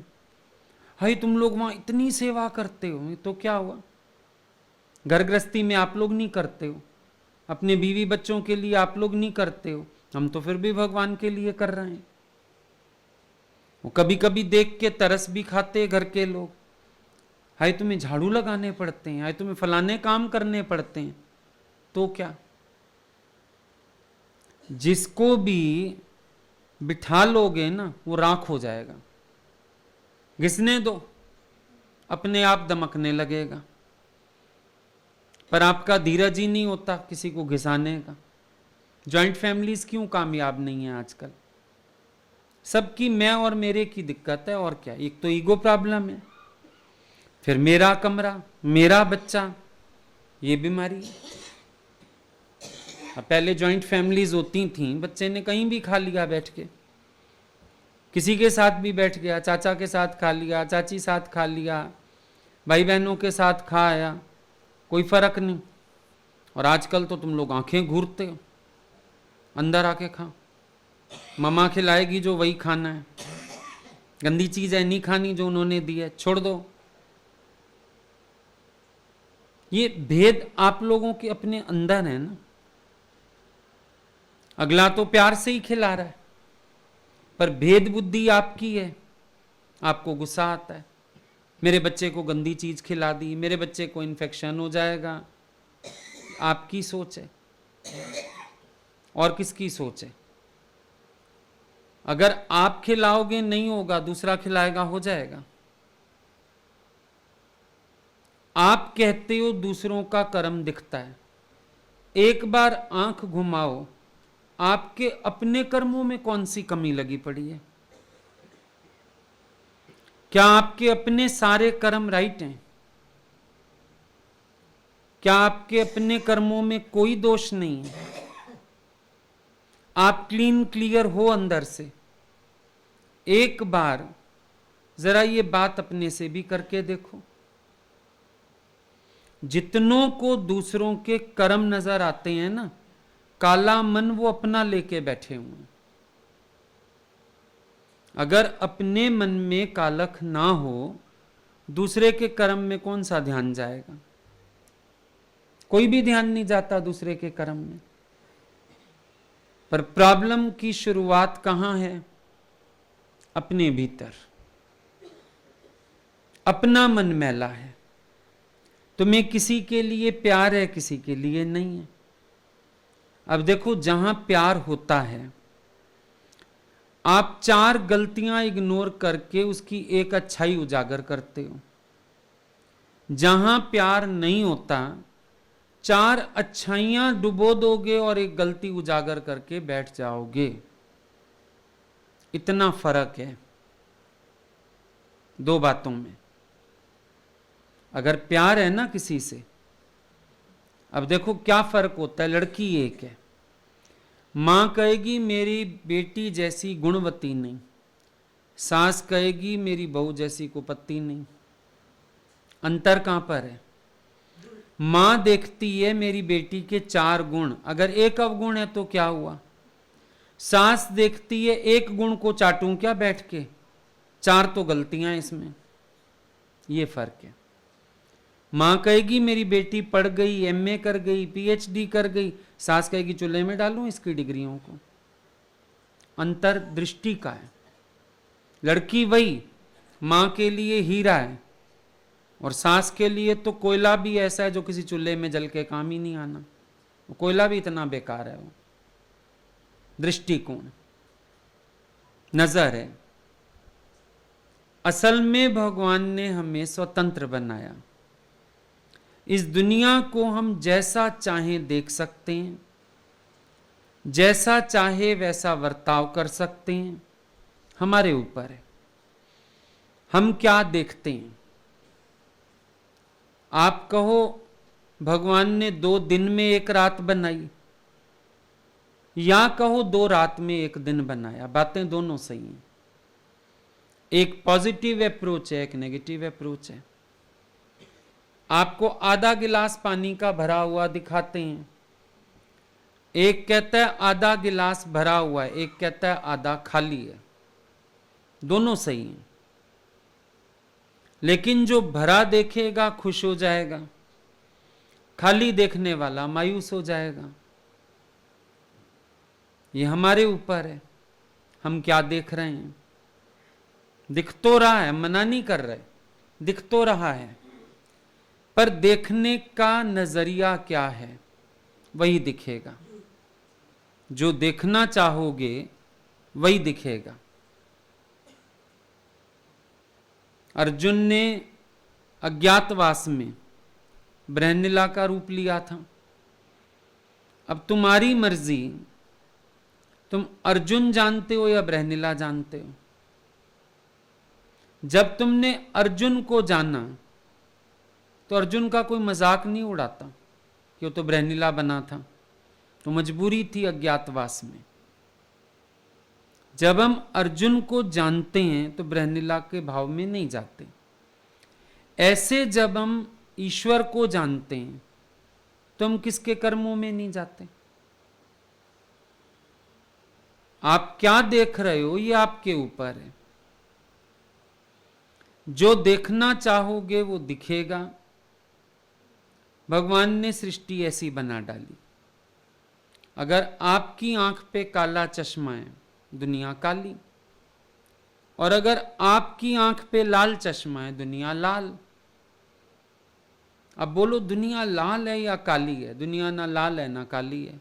A: हाय तुम लोग वहां इतनी सेवा करते हो, तो क्या हुआ? घर गृहस्थी में आप लोग नहीं करते हो, अपने बीवी बच्चों के लिए आप लोग नहीं करते हो, हम तो फिर भी भगवान के लिए कर रहे हैं। वो कभी कभी देख के तरस भी खाते घर के लोग, हाय तुम्हें झाड़ू लगाने पड़ते हैं, हाय तुम्हें फलाने काम करने पड़ते हैं। तो क्या, जिसको भी बिठा लोगे ना वो राख हो जाएगा, घिसने दो अपने आप दमकने लगेगा। पर आपका धीरज ही नहीं होता किसी को घिसाने का। जॉइंट फैमिलीज क्यों कामयाब नहीं है आजकल? सबकी मैं और मेरे की दिक्कत है, और क्या। एक तो ईगो प्रॉब्लम है, फिर मेरा कमरा, मेरा बच्चा, ये बीमारी है। अब पहले जॉइंट फैमिलीज होती थी, बच्चे ने कहीं भी खा लिया बैठ के, किसी के साथ भी बैठ गया, चाचा के साथ खा लिया, चाची साथ खा लिया, भाई बहनों के साथ खा आया, कोई फर्क नहीं। और आजकल तो तुम लोग आंखें घूरते हो, अंदर आके खा, मम्मा खिलाएगी जो वही खाना है, गंदी चीज है नहीं खानी जो उन्होंने दी है, छोड़ दो। ये भेद आप लोगों के अपने अंदर है ना। अगला तो प्यार से ही खिला रहा है, पर भेद बुद्धि आपकी है, आपको गुस्सा आता है, मेरे बच्चे को गंदी चीज खिला दी, मेरे बच्चे को इन्फेक्शन हो जाएगा। आपकी सोच है, और किसकी सोच है? अगर आप खिलाओगे नहीं होगा, दूसरा खिलाएगा, हो जाएगा। आप कहते हो दूसरों का कर्म दिखता है, एक बार आंख घुमाओ, आपके अपने कर्मों में कौन सी कमी लगी पड़ी है? क्या आपके अपने सारे कर्म राइट हैं? क्या आपके अपने कर्मों में कोई दोष नहीं है? आप क्लीन क्लियर हो अंदर से? एक बार जरा ये बात अपने से भी करके देखो। जितनों को दूसरों के कर्म नजर आते हैं ना, काला मन वो अपना लेके बैठे हुए हैं। अगर अपने मन में कालख ना हो, दूसरे के कर्म में कौन सा ध्यान जाएगा? कोई भी ध्यान नहीं जाता दूसरे के कर्म में। पर प्रॉब्लम की शुरुआत कहां है? अपने भीतर। अपना मन मैला है। तुम्हें किसी के लिए प्यार है, किसी के लिए नहीं है। अब देखो, जहां प्यार होता है, आप 4 गलतियां इग्नोर करके उसकी एक अच्छाई उजागर करते हो। जहां प्यार नहीं होता, 4 अच्छाइयां डुबो दोगे और एक गलती उजागर करके बैठ जाओगे। इतना फर्क है दो बातों में। अगर प्यार है ना किसी से, अब देखो क्या फर्क होता है। लड़की एक है, मां कहेगी मेरी बेटी जैसी गुणवती नहीं, सास कहेगी मेरी बहू जैसी कुपत्ती नहीं। अंतर कहां पर है? मां देखती है मेरी बेटी के 4 गुण, अगर एक अवगुण है तो क्या हुआ। सास देखती है एक गुण को चाटूं क्या बैठ के, 4 तो गलतियां हैं इसमें। ये फर्क है। मां कहेगी मेरी बेटी पढ़ गई, एमए कर गई, पीएचडी कर गई, सास कहेगी चूल्हे में डालूं इसकी डिग्रियों को। अंतर दृष्टि का है। लड़की वही मां के लिए हीरा है, और सास के लिए तो कोयला भी ऐसा है जो किसी चूल्हे में जल के काम ही नहीं आना। वो कोयला भी इतना बेकार है। वो दृष्टिकोण, नजर है। असल में भगवान ने हमें स्वतंत्र बनाया। इस दुनिया को हम जैसा चाहें देख सकते हैं, जैसा चाहे वैसा बर्ताव कर सकते हैं, हमारे ऊपर है हम क्या देखते हैं। आप कहो भगवान ने 2 दिन में 1 रात बनाई, या कहो 2 रात में 1 दिन बनाया, बातें दोनों सही हैं। एक पॉजिटिव अप्रोच है, एक नेगेटिव अप्रोच है। आपको आधा गिलास पानी का भरा हुआ दिखाते हैं, एक कहता है आधा गिलास भरा हुआ है, एक कहता है आधा खाली है। दोनों सही हैं, लेकिन जो भरा देखेगा खुश हो जाएगा, खाली देखने वाला मायूस हो जाएगा। ये हमारे ऊपर है, हम क्या देख रहे हैं। दिख तो रहा है, मना नहीं कर रहे, दिख तो रहा है, पर देखने का नजरिया क्या है वही दिखेगा। जो देखना चाहोगे वही दिखेगा। अर्जुन ने अज्ञातवास में बृहन्निला का रूप लिया था। अब तुम्हारी मर्जी, तुम अर्जुन जानते हो या बृहन्निला जानते हो। जब तुमने अर्जुन को जाना तो अर्जुन का कोई मजाक नहीं उड़ाता कि वो तो बृहन्निला बना था, तो मजबूरी थी अज्ञातवास में। जब हम अर्जुन को जानते हैं तो बृहन्निला के भाव में नहीं जाते। ऐसे जब हम ईश्वर को जानते हैं तो हम किसके कर्मों में नहीं जाते। आप क्या देख रहे हो ये आपके ऊपर है। जो देखना चाहोगे वो दिखेगा। भगवान ने सृष्टि ऐसी बना डाली, अगर आपकी आंख पे काला चश्मा है दुनिया काली, और अगर आपकी आंख पे लाल चश्मा है दुनिया लाल। अब बोलो दुनिया लाल है या काली है? दुनिया ना लाल है ना काली है।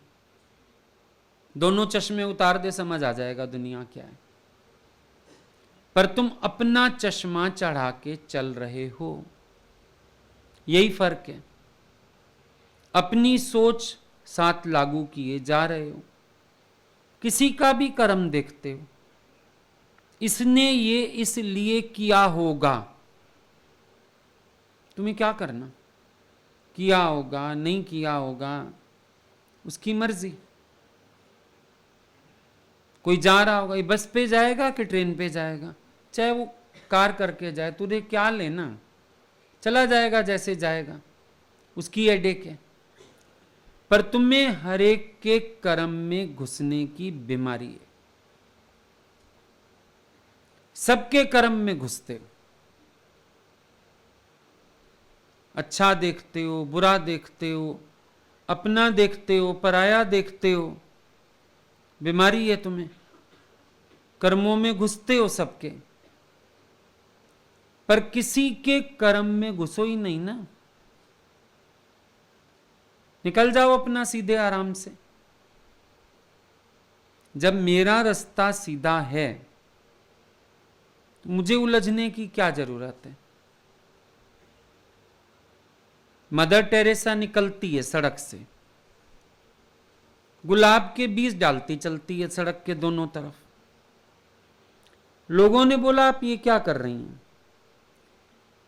A: दोनों चश्मे उतार दे, समझ आ जाएगा दुनिया क्या है। पर तुम अपना चश्मा चढ़ा के चल रहे हो, यही फर्क है। अपनी सोच साथ लागू किए जा रहे हो, किसी का भी कर्म देखते हो, इसने ये इसलिए किया होगा। तुम्हें क्या करना, किया होगा नहीं किया होगा उसकी मर्जी। कोई जा रहा होगा, ये बस पे जाएगा कि ट्रेन पे जाएगा, चाहे वो कार करके जाए, तुझे क्या लेना, चला जाएगा जैसे जाएगा, उसकी हेडेक है। पर तुम्हें हर एक के कर्म में घुसने की बीमारी है। सबके कर्म में घुसते हो, अच्छा देखते हो, बुरा देखते हो, अपना देखते हो, पराया देखते हो। बीमारी है तुम्हें, कर्मों में घुसते हो सबके, पर किसी के कर्म में घुसो ही नहीं ना। निकल जाओ अपना सीधे आराम से। जब मेरा रास्ता सीधा है तो मुझे उलझने की क्या जरूरत है। मदर टेरेसा निकलती है सड़क से, गुलाब के बीज डालती चलती है सड़क के दोनों तरफ। लोगों ने बोला आप ये क्या कर रही हैं?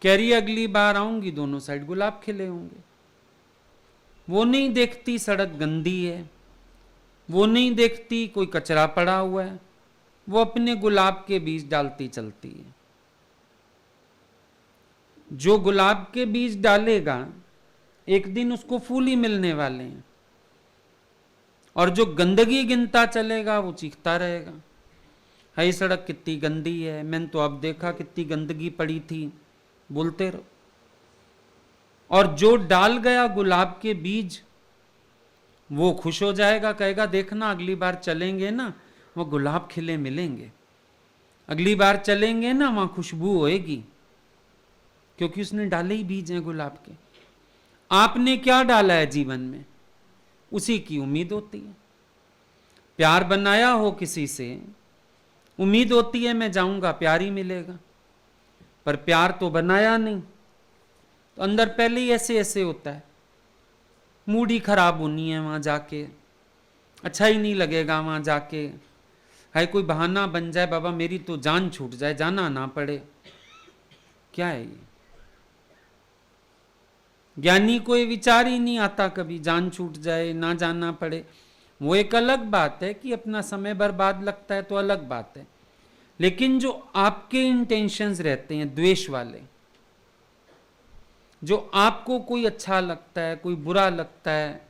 A: कह रही अगली बार आऊंगी दोनों साइड गुलाब खिले होंगे। वो नहीं देखती सड़क गंदी है, वो नहीं देखती कोई कचरा पड़ा हुआ है, वो अपने गुलाब के बीज डालती चलती है। जो गुलाब के बीज डालेगा एक दिन उसको फूल ही मिलने वाले हैं, और जो गंदगी गिनता चलेगा वो चीखता रहेगा, है सड़क कितनी गंदी है, मैंने तो अब देखा कितनी गंदगी पड़ी थी, बोलते रहो। और जो डाल गया गुलाब के बीज वो खुश हो जाएगा, कहेगा देखना अगली बार चलेंगे ना वो गुलाब खिले मिलेंगे, अगली बार चलेंगे ना वहां खुशबू होएगी, क्योंकि उसने डाले ही बीज हैं गुलाब के। आपने क्या डाला है जीवन में, उसी की उम्मीद होती है। प्यार बनाया हो किसी से, उम्मीद होती है मैं जाऊंगा प्यार ही मिलेगा, पर प्यार तो बनाया नहीं, तो अंदर पहले ही ऐसे ऐसे होता है, मूड ही खराब होनी है वहां जाके, अच्छा ही नहीं लगेगा वहां जाके, है कोई बहाना बन जाए बाबा मेरी तो जान छूट जाए, जाना ना पड़े। क्या है ये? ज्ञानी को ये विचार ही नहीं आता कभी जान छूट जाए ना जाना पड़े। वो एक अलग बात है कि अपना समय बर्बाद लगता है तो अलग बात है, लेकिन जो आपके इंटेंशंस रहते हैं द्वेष वाले, जो आपको कोई अच्छा लगता है कोई बुरा लगता है,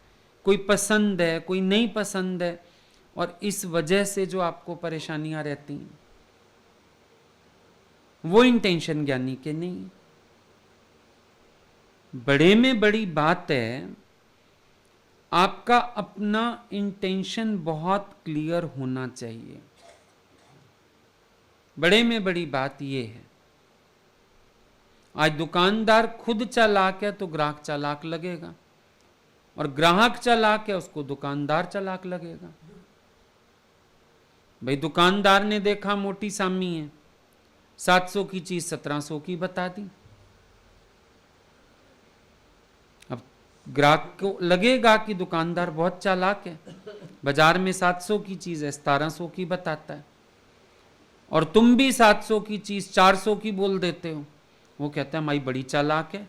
A: कोई पसंद है कोई नहीं पसंद है, और इस वजह से जो आपको परेशानियां रहती हैं, वो इंटेंशन ज्ञानी के नहीं। बड़े में बड़ी बात है आपका अपना इंटेंशन बहुत क्लियर होना चाहिए। बड़े में बड़ी बात ये है, आज दुकानदार खुद चालाक है तो ग्राहक चालाक लगेगा, और ग्राहक चालाक है उसको दुकानदार चालाक लगेगा। भाई दुकानदार ने देखा मोटी सामी है, 700 की चीज 1700 की बता दी। अब ग्राहक को लगेगा कि दुकानदार बहुत चालाक है, बाजार में 700 की चीज है 1700 की बताता है, और तुम भी 700 की चीज 400 की बोल देते हो। वो कहता है माई बड़ी चालाक है,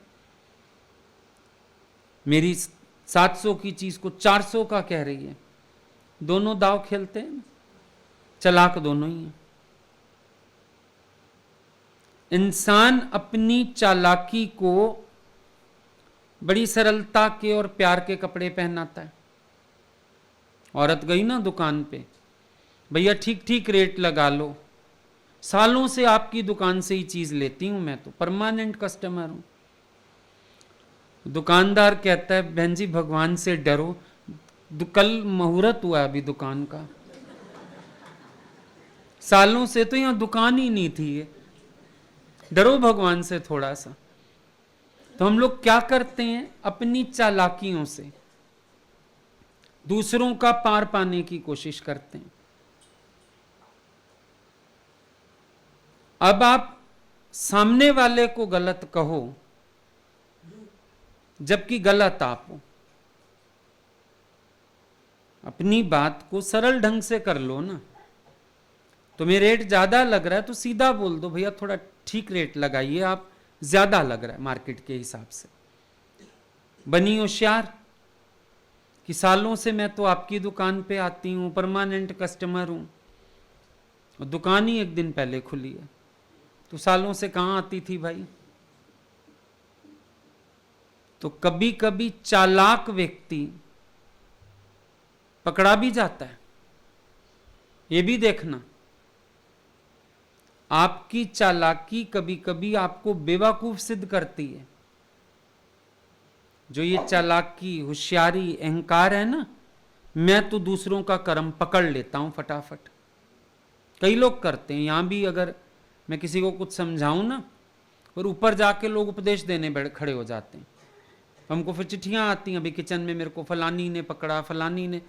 A: मेरी 700 की चीज को 400 का कह रही है। दोनों दाव खेलते हैं, चालाक दोनों ही हैं। इंसान अपनी चालाकी को बड़ी सरलता के और प्यार के कपड़े पहनाता है। औरत गई ना दुकान पे, भैया ठीक ठीक रेट लगा लो, सालों से आपकी दुकान से ही चीज लेती हूं, मैं तो परमानेंट कस्टमर हूं। दुकानदार कहता है बहन जी भगवान से डरो, कल मुहूर्त हुआ अभी दुकान का, सालों से तो यहां दुकान ही नहीं थी, डरो भगवान से थोड़ा सा। तो हम लोग क्या करते हैं, अपनी चालाकियों से दूसरों का पार पाने की कोशिश करते हैं। अब आप सामने वाले को गलत कहो जबकि गलत आप हो, अपनी बात को सरल ढंग से कर लो ना। तुम्हें रेट ज्यादा लग रहा है तो सीधा बोल दो भैया थोड़ा ठीक रेट लगाइए, आप ज्यादा लग रहा है मार्केट के हिसाब से। बनी होशियार कि सालों से मैं तो आपकी दुकान पे आती हूं, परमानेंट कस्टमर हूं, और दुकान ही एक दिन पहले खुली है, तो सालों से कहां आती थी भाई। तो कभी कभी चालाक व्यक्ति पकड़ा भी जाता है, ये भी देखना। आपकी चालाकी कभी कभी आपको बेवकूफ सिद्ध करती है। जो ये चालाकी, होशियारी, अहंकार है ना, मैं तो दूसरों का कर्म पकड़ लेता हूं फटाफट, कई लोग करते हैं। यहां भी अगर मैं किसी को कुछ समझाऊं ना, और ऊपर जाके लोग उपदेश देने खड़े हो जाते हैं, हमको फिर चिट्ठियां आती हैं, अभी किचन में मेरे को फलानी ने पकड़ा, फलानी ने।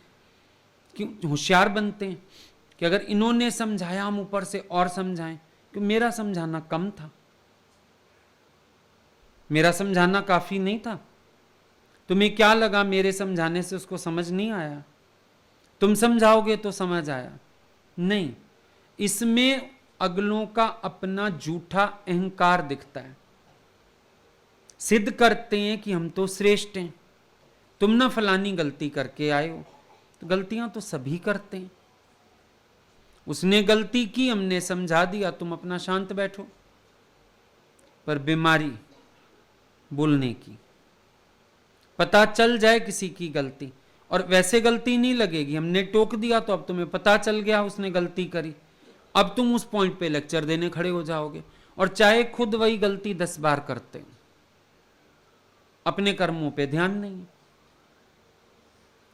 A: क्यों होशियार बनते हैं कि अगर इन्होंने समझाया हम ऊपर से और समझाएं, कि मेरा समझाना कम था, मेरा समझाना काफी नहीं था। तुम्हें क्या लगा मेरे समझाने से उसको समझ नहीं आया? तुम समझाओगे तो समझ आया नहीं। इसमें अगलों का अपना झूठा अहंकार दिखता है, सिद्ध करते हैं कि हम तो श्रेष्ठ हैं। तुम ना फलानी गलती करके आए हो, तो गलतियां तो सभी करते हैं। उसने गलती की, हमने समझा दिया, तुम अपना शांत बैठो। पर बीमारी बोलने की, पता चल जाए किसी की गलती, और वैसे गलती नहीं लगेगी, हमने टोक दिया तो अब तुम्हें पता चल गया उसने गलती करी, अब तुम उस पॉइंट पे लेक्चर देने खड़े हो जाओगे, और चाहे खुद वही गलती 10 बार करते हो, अपने कर्मों पे ध्यान नहीं।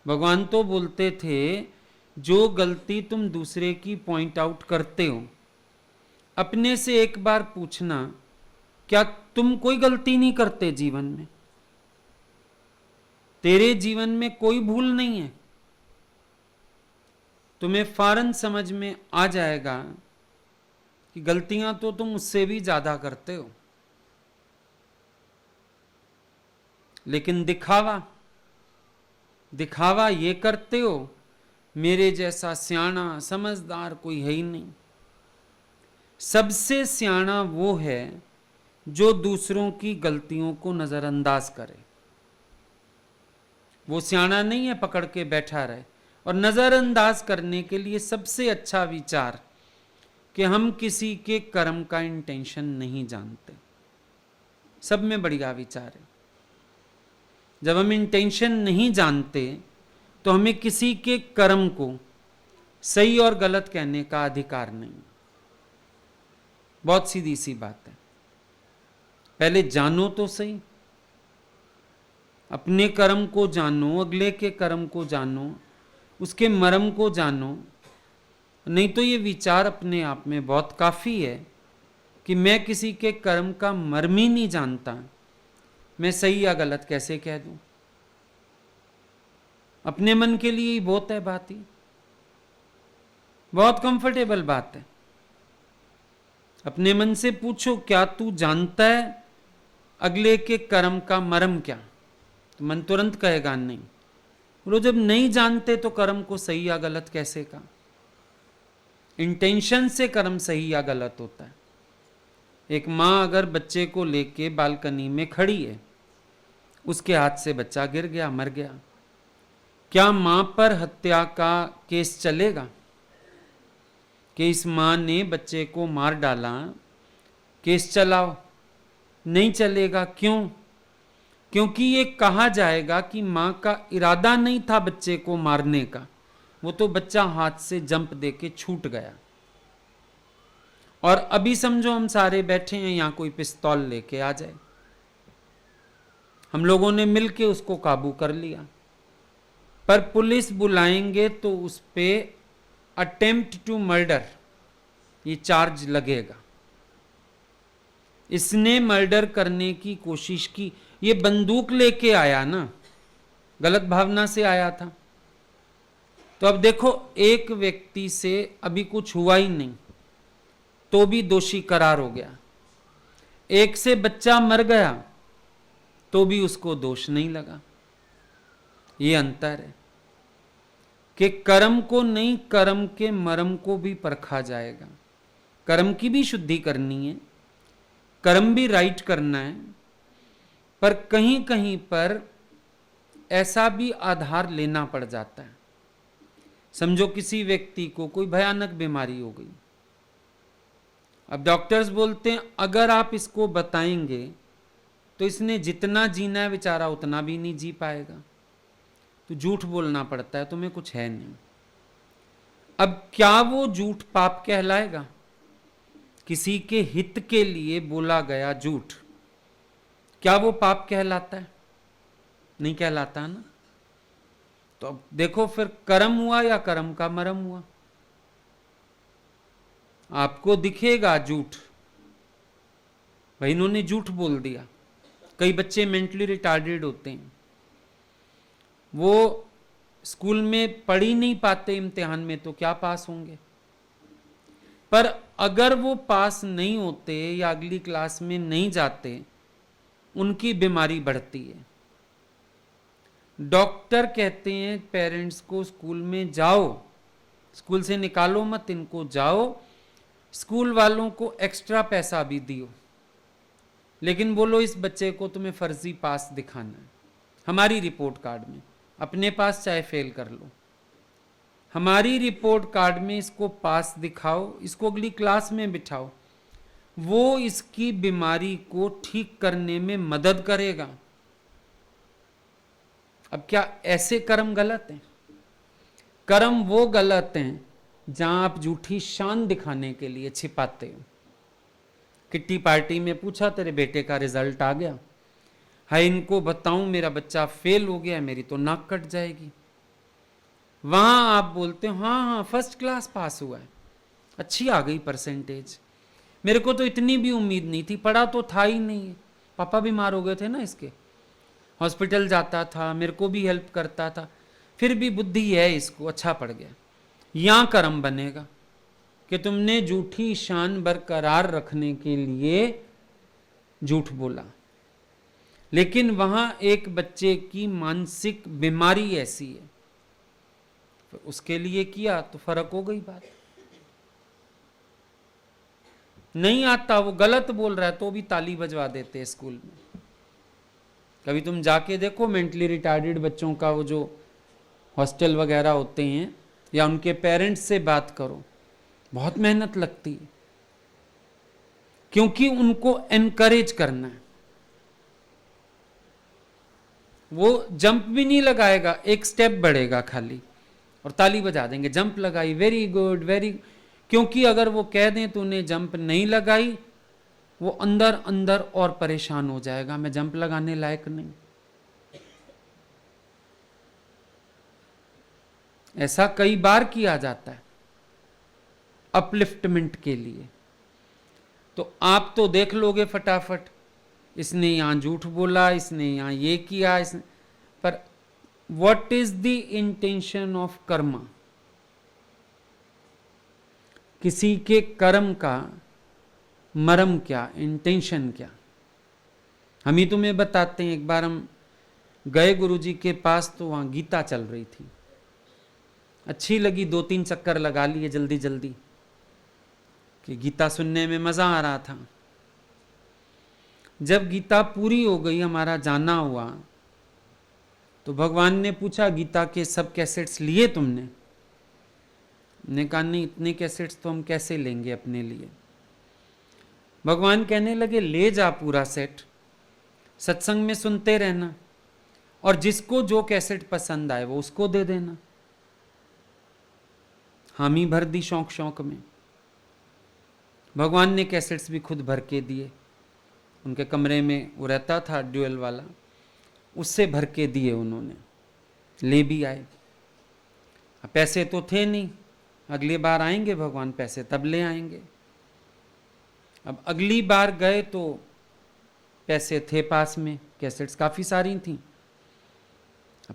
A: भगवान तो बोलते थे जो गलती तुम दूसरे की पॉइंट आउट करते हो, अपने से एक बार पूछना, क्या तुम कोई गलती नहीं करते जीवन में? तेरे जीवन में कोई भूल नहीं है? तुम्हें फौरन समझ में आ जाएगा कि गलतियां तो तुम उससे भी ज्यादा करते हो, लेकिन दिखावा ये करते हो मेरे जैसा सियाना समझदार कोई है ही नहीं। सबसे सियाना वो है जो दूसरों की गलतियों को नजरअंदाज करे। वो सियाना नहीं है पकड़ के बैठा रहे। और नजरअंदाज करने के लिए सबसे अच्छा विचार कि हम किसी के कर्म का इंटेंशन नहीं जानते, सब में बढ़िया विचार है। जब हम इंटेंशन नहीं जानते तो हमें किसी के कर्म को सही और गलत कहने का अधिकार नहीं। बहुत सीधी सी बात है, पहले जानो तो सही, अपने कर्म को जानो, अगले के कर्म को जानो, उसके मर्म को जानो, नहीं तो ये विचार अपने आप में बहुत काफ़ी है कि मैं किसी के कर्म का मर्म ही नहीं जानता, मैं सही या गलत कैसे कह दूं। अपने मन के लिए ही बहुत है बात, ही बहुत कंफर्टेबल बात है। अपने मन से पूछो, क्या तू जानता है अगले के कर्म का मर्म क्या? तो मन तुरंत कहेगा नहीं। बोलो जब नहीं जानते तो कर्म को सही या गलत कैसे का? इंटेंशन से कर्म सही या गलत होता है। एक माँ अगर बच्चे को लेके बालकनी में खड़ी है, उसके हाथ से बच्चा गिर गया, मर गया, क्या माँ पर हत्या का केस चलेगा कि इस माँ ने बच्चे को मार डाला, केस चलाओ? नहीं चलेगा। क्यों? क्योंकि ये कहा जाएगा कि माँ का इरादा नहीं था बच्चे को मारने का, वो तो बच्चा हाथ से जंप देके छूट गया। और अभी समझो हम सारे बैठे हैं यहां, कोई पिस्तौल लेके आ जाए, हम लोगों ने मिलके उसको काबू कर लिया, पर पुलिस बुलाएंगे तो उस पे अटेम्प्ट टू मर्डर ये चार्ज लगेगा। इसने मर्डर करने की कोशिश की, ये बंदूक लेके आया ना, गलत भावना से आया था। तो अब देखो, एक व्यक्ति से अभी कुछ हुआ ही नहीं तो भी दोषी करार हो गया, एक से बच्चा मर गया तो भी उसको दोष नहीं लगा। ये अंतर है कि कर्म को नहीं, कर्म के मर्म को भी परखा जाएगा। कर्म की भी शुद्धि करनी है, कर्म भी राइट करना है, पर कहीं कहीं पर ऐसा भी आधार लेना पड़ जाता है। समझो किसी व्यक्ति को कोई भयानक बीमारी हो गई, अब डॉक्टर्स बोलते हैं अगर आप इसको बताएंगे तो इसने जितना जीना है बेचारा उतना भी नहीं जी पाएगा, तो झूठ बोलना पड़ता है, तुम्हें कुछ है नहीं। अब क्या वो झूठ पाप कहलाएगा? किसी के हित के लिए बोला गया झूठ, क्या वो पाप कहलाता है? नहीं कहलाता ना। तो अब देखो फिर कर्म हुआ या कर्म का मर्म हुआ? आपको दिखेगा झूठ, भाई इन्होंने झूठ बोल दिया। कई बच्चे मेंटली रिटार्डेड होते हैं, वो स्कूल में पढ़ ही नहीं पाते, इम्तिहान में तो क्या पास होंगे। पर अगर वो पास नहीं होते या अगली क्लास में नहीं जाते, उनकी बीमारी बढ़ती है। डॉक्टर कहते हैं पेरेंट्स को स्कूल में जाओ, स्कूल से निकालो मत इनको, जाओ, स्कूल वालों को एक्स्ट्रा पैसा भी दियो, लेकिन बोलो इस बच्चे को तुम्हें फर्जी पास दिखाना है हमारी रिपोर्ट कार्ड में, अपने पास चाहे फेल कर लो, हमारी रिपोर्ट कार्ड में इसको पास दिखाओ, इसको अगली क्लास में बिठाओ, वो इसकी बीमारी को ठीक करने में मदद करेगा। अब क्या ऐसे कर्म गलत हैं? कर्म वो गलत हैं जहां आप झूठी शान दिखाने के लिए छिपाते हो। किट्टी पार्टी में पूछा तेरे बेटे का रिजल्ट आ गया, हाय इनको बताऊं मेरा बच्चा फेल हो गया, मेरी तो नाक कट जाएगी। वहां आप बोलते हो हाँ हाँ फर्स्ट क्लास पास हुआ है, अच्छी आ गई परसेंटेज, मेरे को तो इतनी भी उम्मीद नहीं थी, पढ़ा तो था ही नहीं है, पापा बीमार हो गए थे ना इसके, हॉस्पिटल जाता था, मेरे को भी हेल्प करता था, फिर भी बुद्धि है इसको, अच्छा पड़ गया। यहां कर्म बनेगा कि तुमने झूठी शान बरकरार रखने के लिए झूठ बोला, लेकिन वहां एक बच्चे की मानसिक बीमारी ऐसी है, तो उसके लिए किया तो फर्क हो गई बात। नहीं आता, वो गलत बोल रहा है तो भी ताली बजवा देते हैं स्कूल में। कभी तुम जाके देखो मेंटली रिटार्डेड बच्चों का वो जो हॉस्टल वगैरह होते हैं, या उनके पेरेंट्स से बात करो, बहुत मेहनत लगती है, क्योंकि उनको एनकरेज करना है। वो जंप भी नहीं लगाएगा, एक स्टेप बढ़ेगा खाली और ताली बजा देंगे, जंप लगाई, वेरी गुड वेरी, क्योंकि अगर वो कह दें तूने जंप नहीं लगाई, वो अंदर अंदर और परेशान हो जाएगा, मैं जंप लगाने लायक नहीं। ऐसा कई बार किया जाता है। अपलिफ्टमेंट के लिए। तो आप तो देख लोगे फटाफट, इसने यहां झूठ बोला, इसने यहां ये किया, इसने, पर what is the intention of कर्म? किसी के कर्म का मर्म क्या, इंटेंशन क्या? हम ही तुम्हें बताते हैं। एक बार हम गए गुरुजी के पास, तो वहां गीता चल रही थी, अच्छी लगी, 2-3 चक्कर लगा लिए जल्दी जल्दी, कि गीता सुनने में मजा आ रहा था। जब गीता पूरी हो गई, हमारा जाना हुआ, तो भगवान ने पूछा, गीता के सब कैसेट्स लिए तुमने? ने कहा नहीं, इतने कैसेट्स तो हम कैसे लेंगे अपने लिए। भगवान कहने लगे, ले जा पूरा सेट, सत्संग में सुनते रहना, और जिसको जो कैसेट पसंद आए वो उसको दे देना। हामी भर दी शौक शौक में। भगवान ने कैसेट्स भी खुद भर के दिए। उनके कमरे में वो रहता था ड्यूअल वाला, उससे भर के दिए उन्होंने, ले भी आए। पैसे तो थे नहीं, अगली बार आएंगे भगवान पैसे तब ले आएंगे। अब अगली बार गए तो पैसे थे पास में, कैसेट्स काफ़ी सारी थी,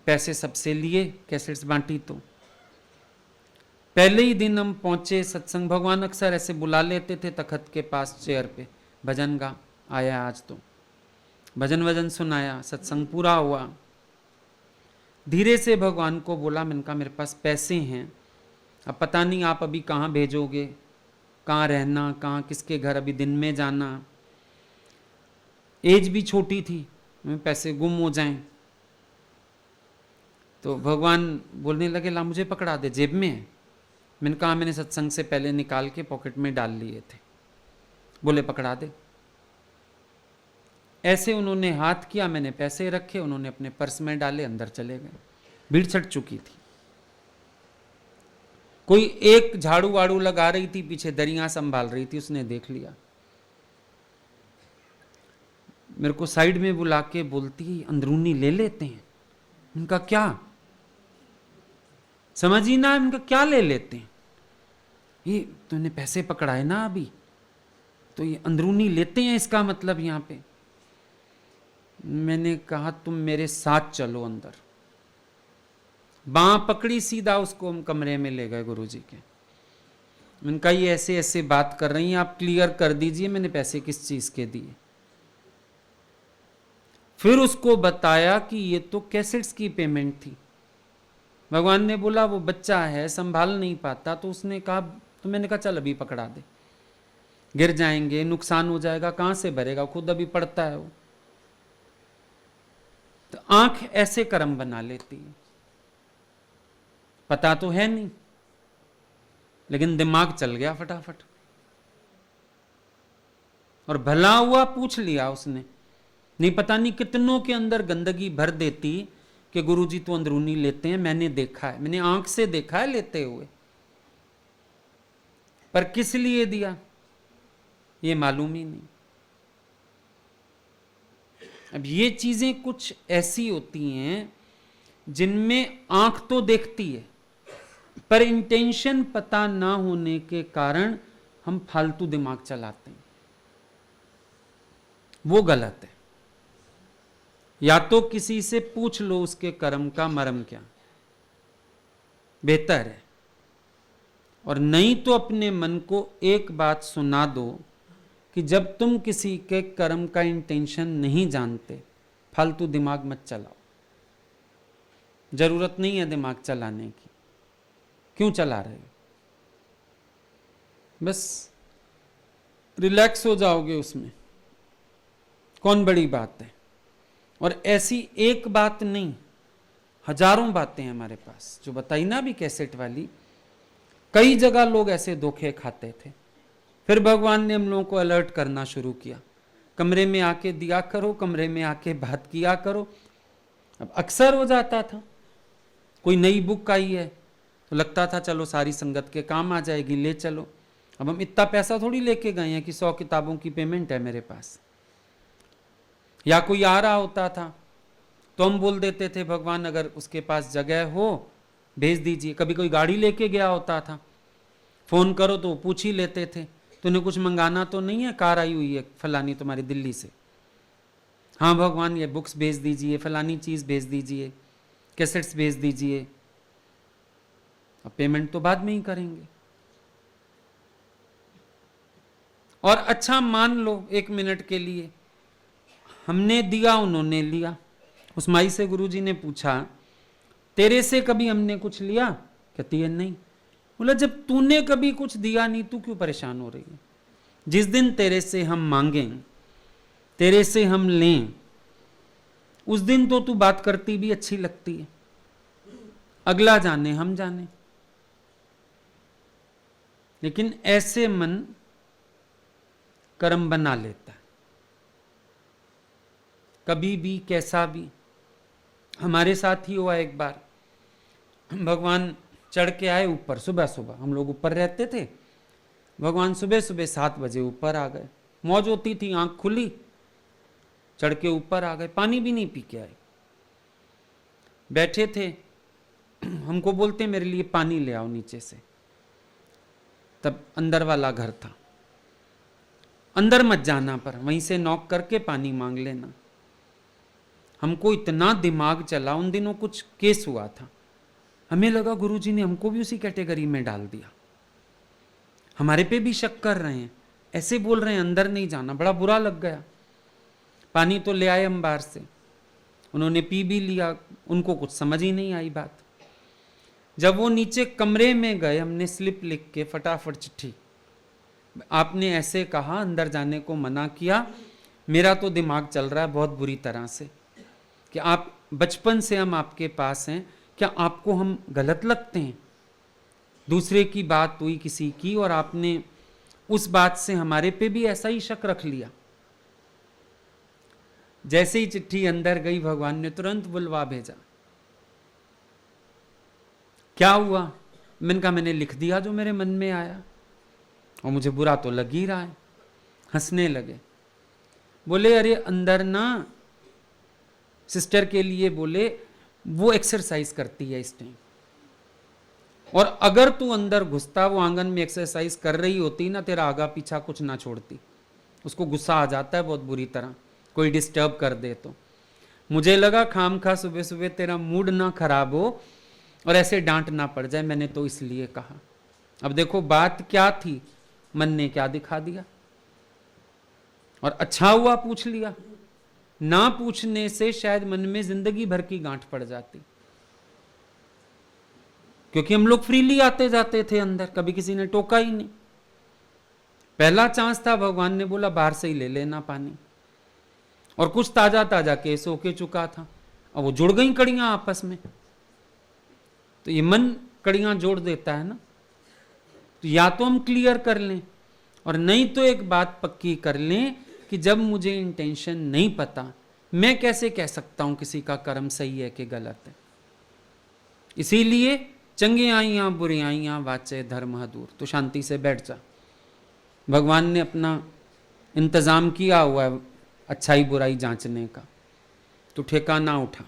A: पैसे सबसे लिए, कैसेट्स बांटी। तो पहले ही दिन हम पहुंचे सत्संग, भगवान अक्सर ऐसे बुला लेते थे तखत के पास चेयर पे, भजन गा, आया आज तो भजन वजन सुनाया, सत्संग पूरा हुआ। धीरे से भगवान को बोला, मैंने कहा मेरे पास पैसे हैं, अब पता नहीं आप अभी कहाँ भेजोगे, कहाँ रहना, कहाँ किसके घर अभी दिन में जाना, एज भी छोटी थी, पैसे गुम हो जाएं। तो भगवान बोलने लगे, ला मुझे पकड़ा दे, जेब में है। मैंने कहा मैंने सत्संग से पहले निकाल के पॉकेट में डाल लिए थे। बोले पकड़ा दे। ऐसे उन्होंने हाथ किया, मैंने पैसे रखे, उन्होंने अपने पर्स में डाले, अंदर चले गए। भीड़ छट चुकी थी। कोई एक झाड़ू वाड़ू लगा रही थी, पीछे दरिया संभाल रही थी, उसने देख लिया, मेरे को साइड में बुला के बोलती, अंदरूनी ले लेते हैं। उनका क्या समझ ही ना, इनका क्या ले लेते हैं, ये तूने पैसे पकड़ाए ना अभी, तो ये अंदरूनी लेते हैं इसका मतलब यहाँ पे। मैंने कहा तुम मेरे साथ चलो अंदर। बांह पकड़ी, सीधा उसको हम कमरे में ले गए गुरुजी के। उनका ये ऐसे ऐसे बात कर रही हैं, आप क्लियर कर दीजिए मैंने पैसे किस चीज के दिए। फिर उसको बताया कि ये तो कैसेट्स की पेमेंट थी। भगवान ने बोला वो बच्चा है, संभाल नहीं पाता, तो उसने कहा, तो मैंने कहा चल अभी पकड़ा दे, गिर जाएंगे, नुकसान हो जाएगा, कहां से भरेगा, खुद अभी पड़ता है वो। तो आंख ऐसे कर्म बना लेती है, पता तो है नहीं, लेकिन दिमाग चल गया फटाफट। और भला हुआ पूछ लिया उसने, नहीं पता नहीं कितनों के अंदर गंदगी भर देती कि गुरुजी तो अंदरूनी लेते हैं, मैंने देखा है, मैंने आंख से देखा है लेते हुए, पर किस लिए दिया ये मालूम ही नहीं। अब ये चीजें कुछ ऐसी होती हैं जिनमें आंख तो देखती है, पर इंटेंशन पता ना होने के कारण हम फालतू दिमाग चलाते हैं, वो गलत है। या तो किसी से पूछ लो उसके कर्म का मर्म क्या, बेहतर है, और नहीं तो अपने मन को एक बात सुना दो कि जब तुम किसी के कर्म का इंटेंशन नहीं जानते, फालतू दिमाग मत चलाओ, जरूरत नहीं है दिमाग चलाने की, क्यों चला रहे हो, बस रिलैक्स हो जाओगे उसमें, कौन बड़ी बात है। और ऐसी एक बात नहीं, हजारों बातें हैं हमारे पास जो बताई ना भी कैसेट वाली, कई जगह लोग ऐसे धोखे खाते थे। फिर भगवान ने हम लोगों को अलर्ट करना शुरू किया, कमरे में आके दिया करो, कमरे में आके बात किया करो। अब अक्सर हो जाता था, कोई नई बुक आई है तो लगता था चलो सारी संगत के काम आ जाएगी, ले चलो। अब हम इतना पैसा थोड़ी लेके गए हैं कि 100 किताबों की पेमेंट है मेरे पास। या कोई आ रहा होता था तो हम बोल देते थे भगवान अगर उसके पास जगह हो भेज दीजिए। कभी कोई गाड़ी लेके गया होता था, फ़ोन करो तो वो पूछ ही लेते थे, तूने कुछ मंगाना तो नहीं है, कार आई हुई है फलानी तुम्हारी दिल्ली से, हाँ भगवान ये बुक्स भेज दीजिए, फलानी चीज़ भेज दीजिए, कैसेट्स भेज दीजिए। अब पेमेंट तो बाद में ही करेंगे। और अच्छा मान लो 1 मिनट के लिए हमने दिया, उन्होंने लिया। उस माई से गुरुजी ने पूछा, तेरे से कभी हमने कुछ लिया? कहती है नहीं। बोला जब तूने कभी कुछ दिया नहीं, तू क्यों परेशान हो रही है? जिस दिन तेरे से हम मांगें, तेरे से हम लें, उस दिन तो तू बात करती भी अच्छी लगती है। अगला जाने हम जाने, लेकिन ऐसे मन कर्म बना लेता है, कभी भी कैसा भी। हमारे साथ ही हुआ एक बार, भगवान चढ़ के आए ऊपर, सुबह सुबह, हम लोग ऊपर रहते थे, भगवान सुबह सुबह 7 बजे ऊपर आ गए। मौज होती थी, आंख खुली, चढ़ के ऊपर आ गए, पानी भी नहीं पी के आए। बैठे थे, हमको बोलते मेरे लिए पानी ले आओ नीचे से। तब अंदर वाला घर था, अंदर मत जाना, पर वहीं से नॉक करके पानी मांग लेना। हमको इतना दिमाग चला, उन दिनों कुछ केस हुआ था, हमें लगा गुरुजी ने हमको भी उसी कैटेगरी में डाल दिया, हमारे पे भी शक कर रहे हैं, ऐसे बोल रहे हैं अंदर नहीं जाना। बड़ा बुरा लग गया। पानी तो ले आए हम बाहर से, उन्होंने पी भी लिया, उनको कुछ समझ ही नहीं आई बात। जब वो नीचे कमरे में गए, हमने स्लिप लिख के फटाफट चिट्ठी, आपने ऐसे कहा, अंदर जाने को मना किया, मेरा तो दिमाग चल रहा है बहुत बुरी तरह से कि आप, बचपन से हम आपके पास हैं, क्या आपको हम गलत लगते हैं? दूसरे की बात हुई किसी की, और आपने उस बात से हमारे पे भी ऐसा ही शक रख लिया। जैसे ही चिट्ठी अंदर गई, भगवान ने तुरंत बुलवा भेजा। क्या हुआ? मैंने कहा मैंने लिख दिया जो मेरे मन में आया, और मुझे बुरा तो लग ही रहा है। हंसने लगे, बोले अरे अंदर ना सिस्टर के लिए, बोले वो एक्सरसाइज करती है इस टाइम, और अगर तू अंदर घुसता, वो आंगन में एक्सरसाइज कर रही होती ना, तेरा आगा पीछा कुछ ना छोड़ती। उसको गुस्सा आ जाता है बहुत बुरी तरह, कोई डिस्टर्ब कर दे तो। मुझे लगा खाम खा सुबह सुबह तेरा मूड ना खराब हो और ऐसे डांट ना पड़ जाए, मैंने तो इसलिए कहा। अब देखो बात क्या थी, मन ने क्या दिखा दिया। और अच्छा हुआ पूछ लिया, ना पूछने से शायद मन में जिंदगी भर की गांठ पड़ जाती, क्योंकि हम लोग फ्रीली आते जाते थे अंदर, कभी किसी ने टोका ही नहीं। पहला चांस था, भगवान ने बोला बाहर से ही ले लेना पानी, और कुछ ताजा ताजा केस होके चुका था, और वो जुड़ गई कड़ियां आपस में। तो ये मन कड़ियां जोड़ देता है ना, तो या तो हम क्लियर कर लें, और नहीं तो एक बात पक्की कर लें कि जब मुझे इंटेंशन नहीं पता, मैं कैसे कह सकता हूं किसी का कर्म सही है कि गलत है। इसीलिए चंगे आइयां बुरी आइयां वाचे धर्म दूर, तो शांति से बैठ जा। भगवान ने अपना इंतजाम किया हुआ है अच्छाई बुराई जांचने का, तो ठेका ना उठा।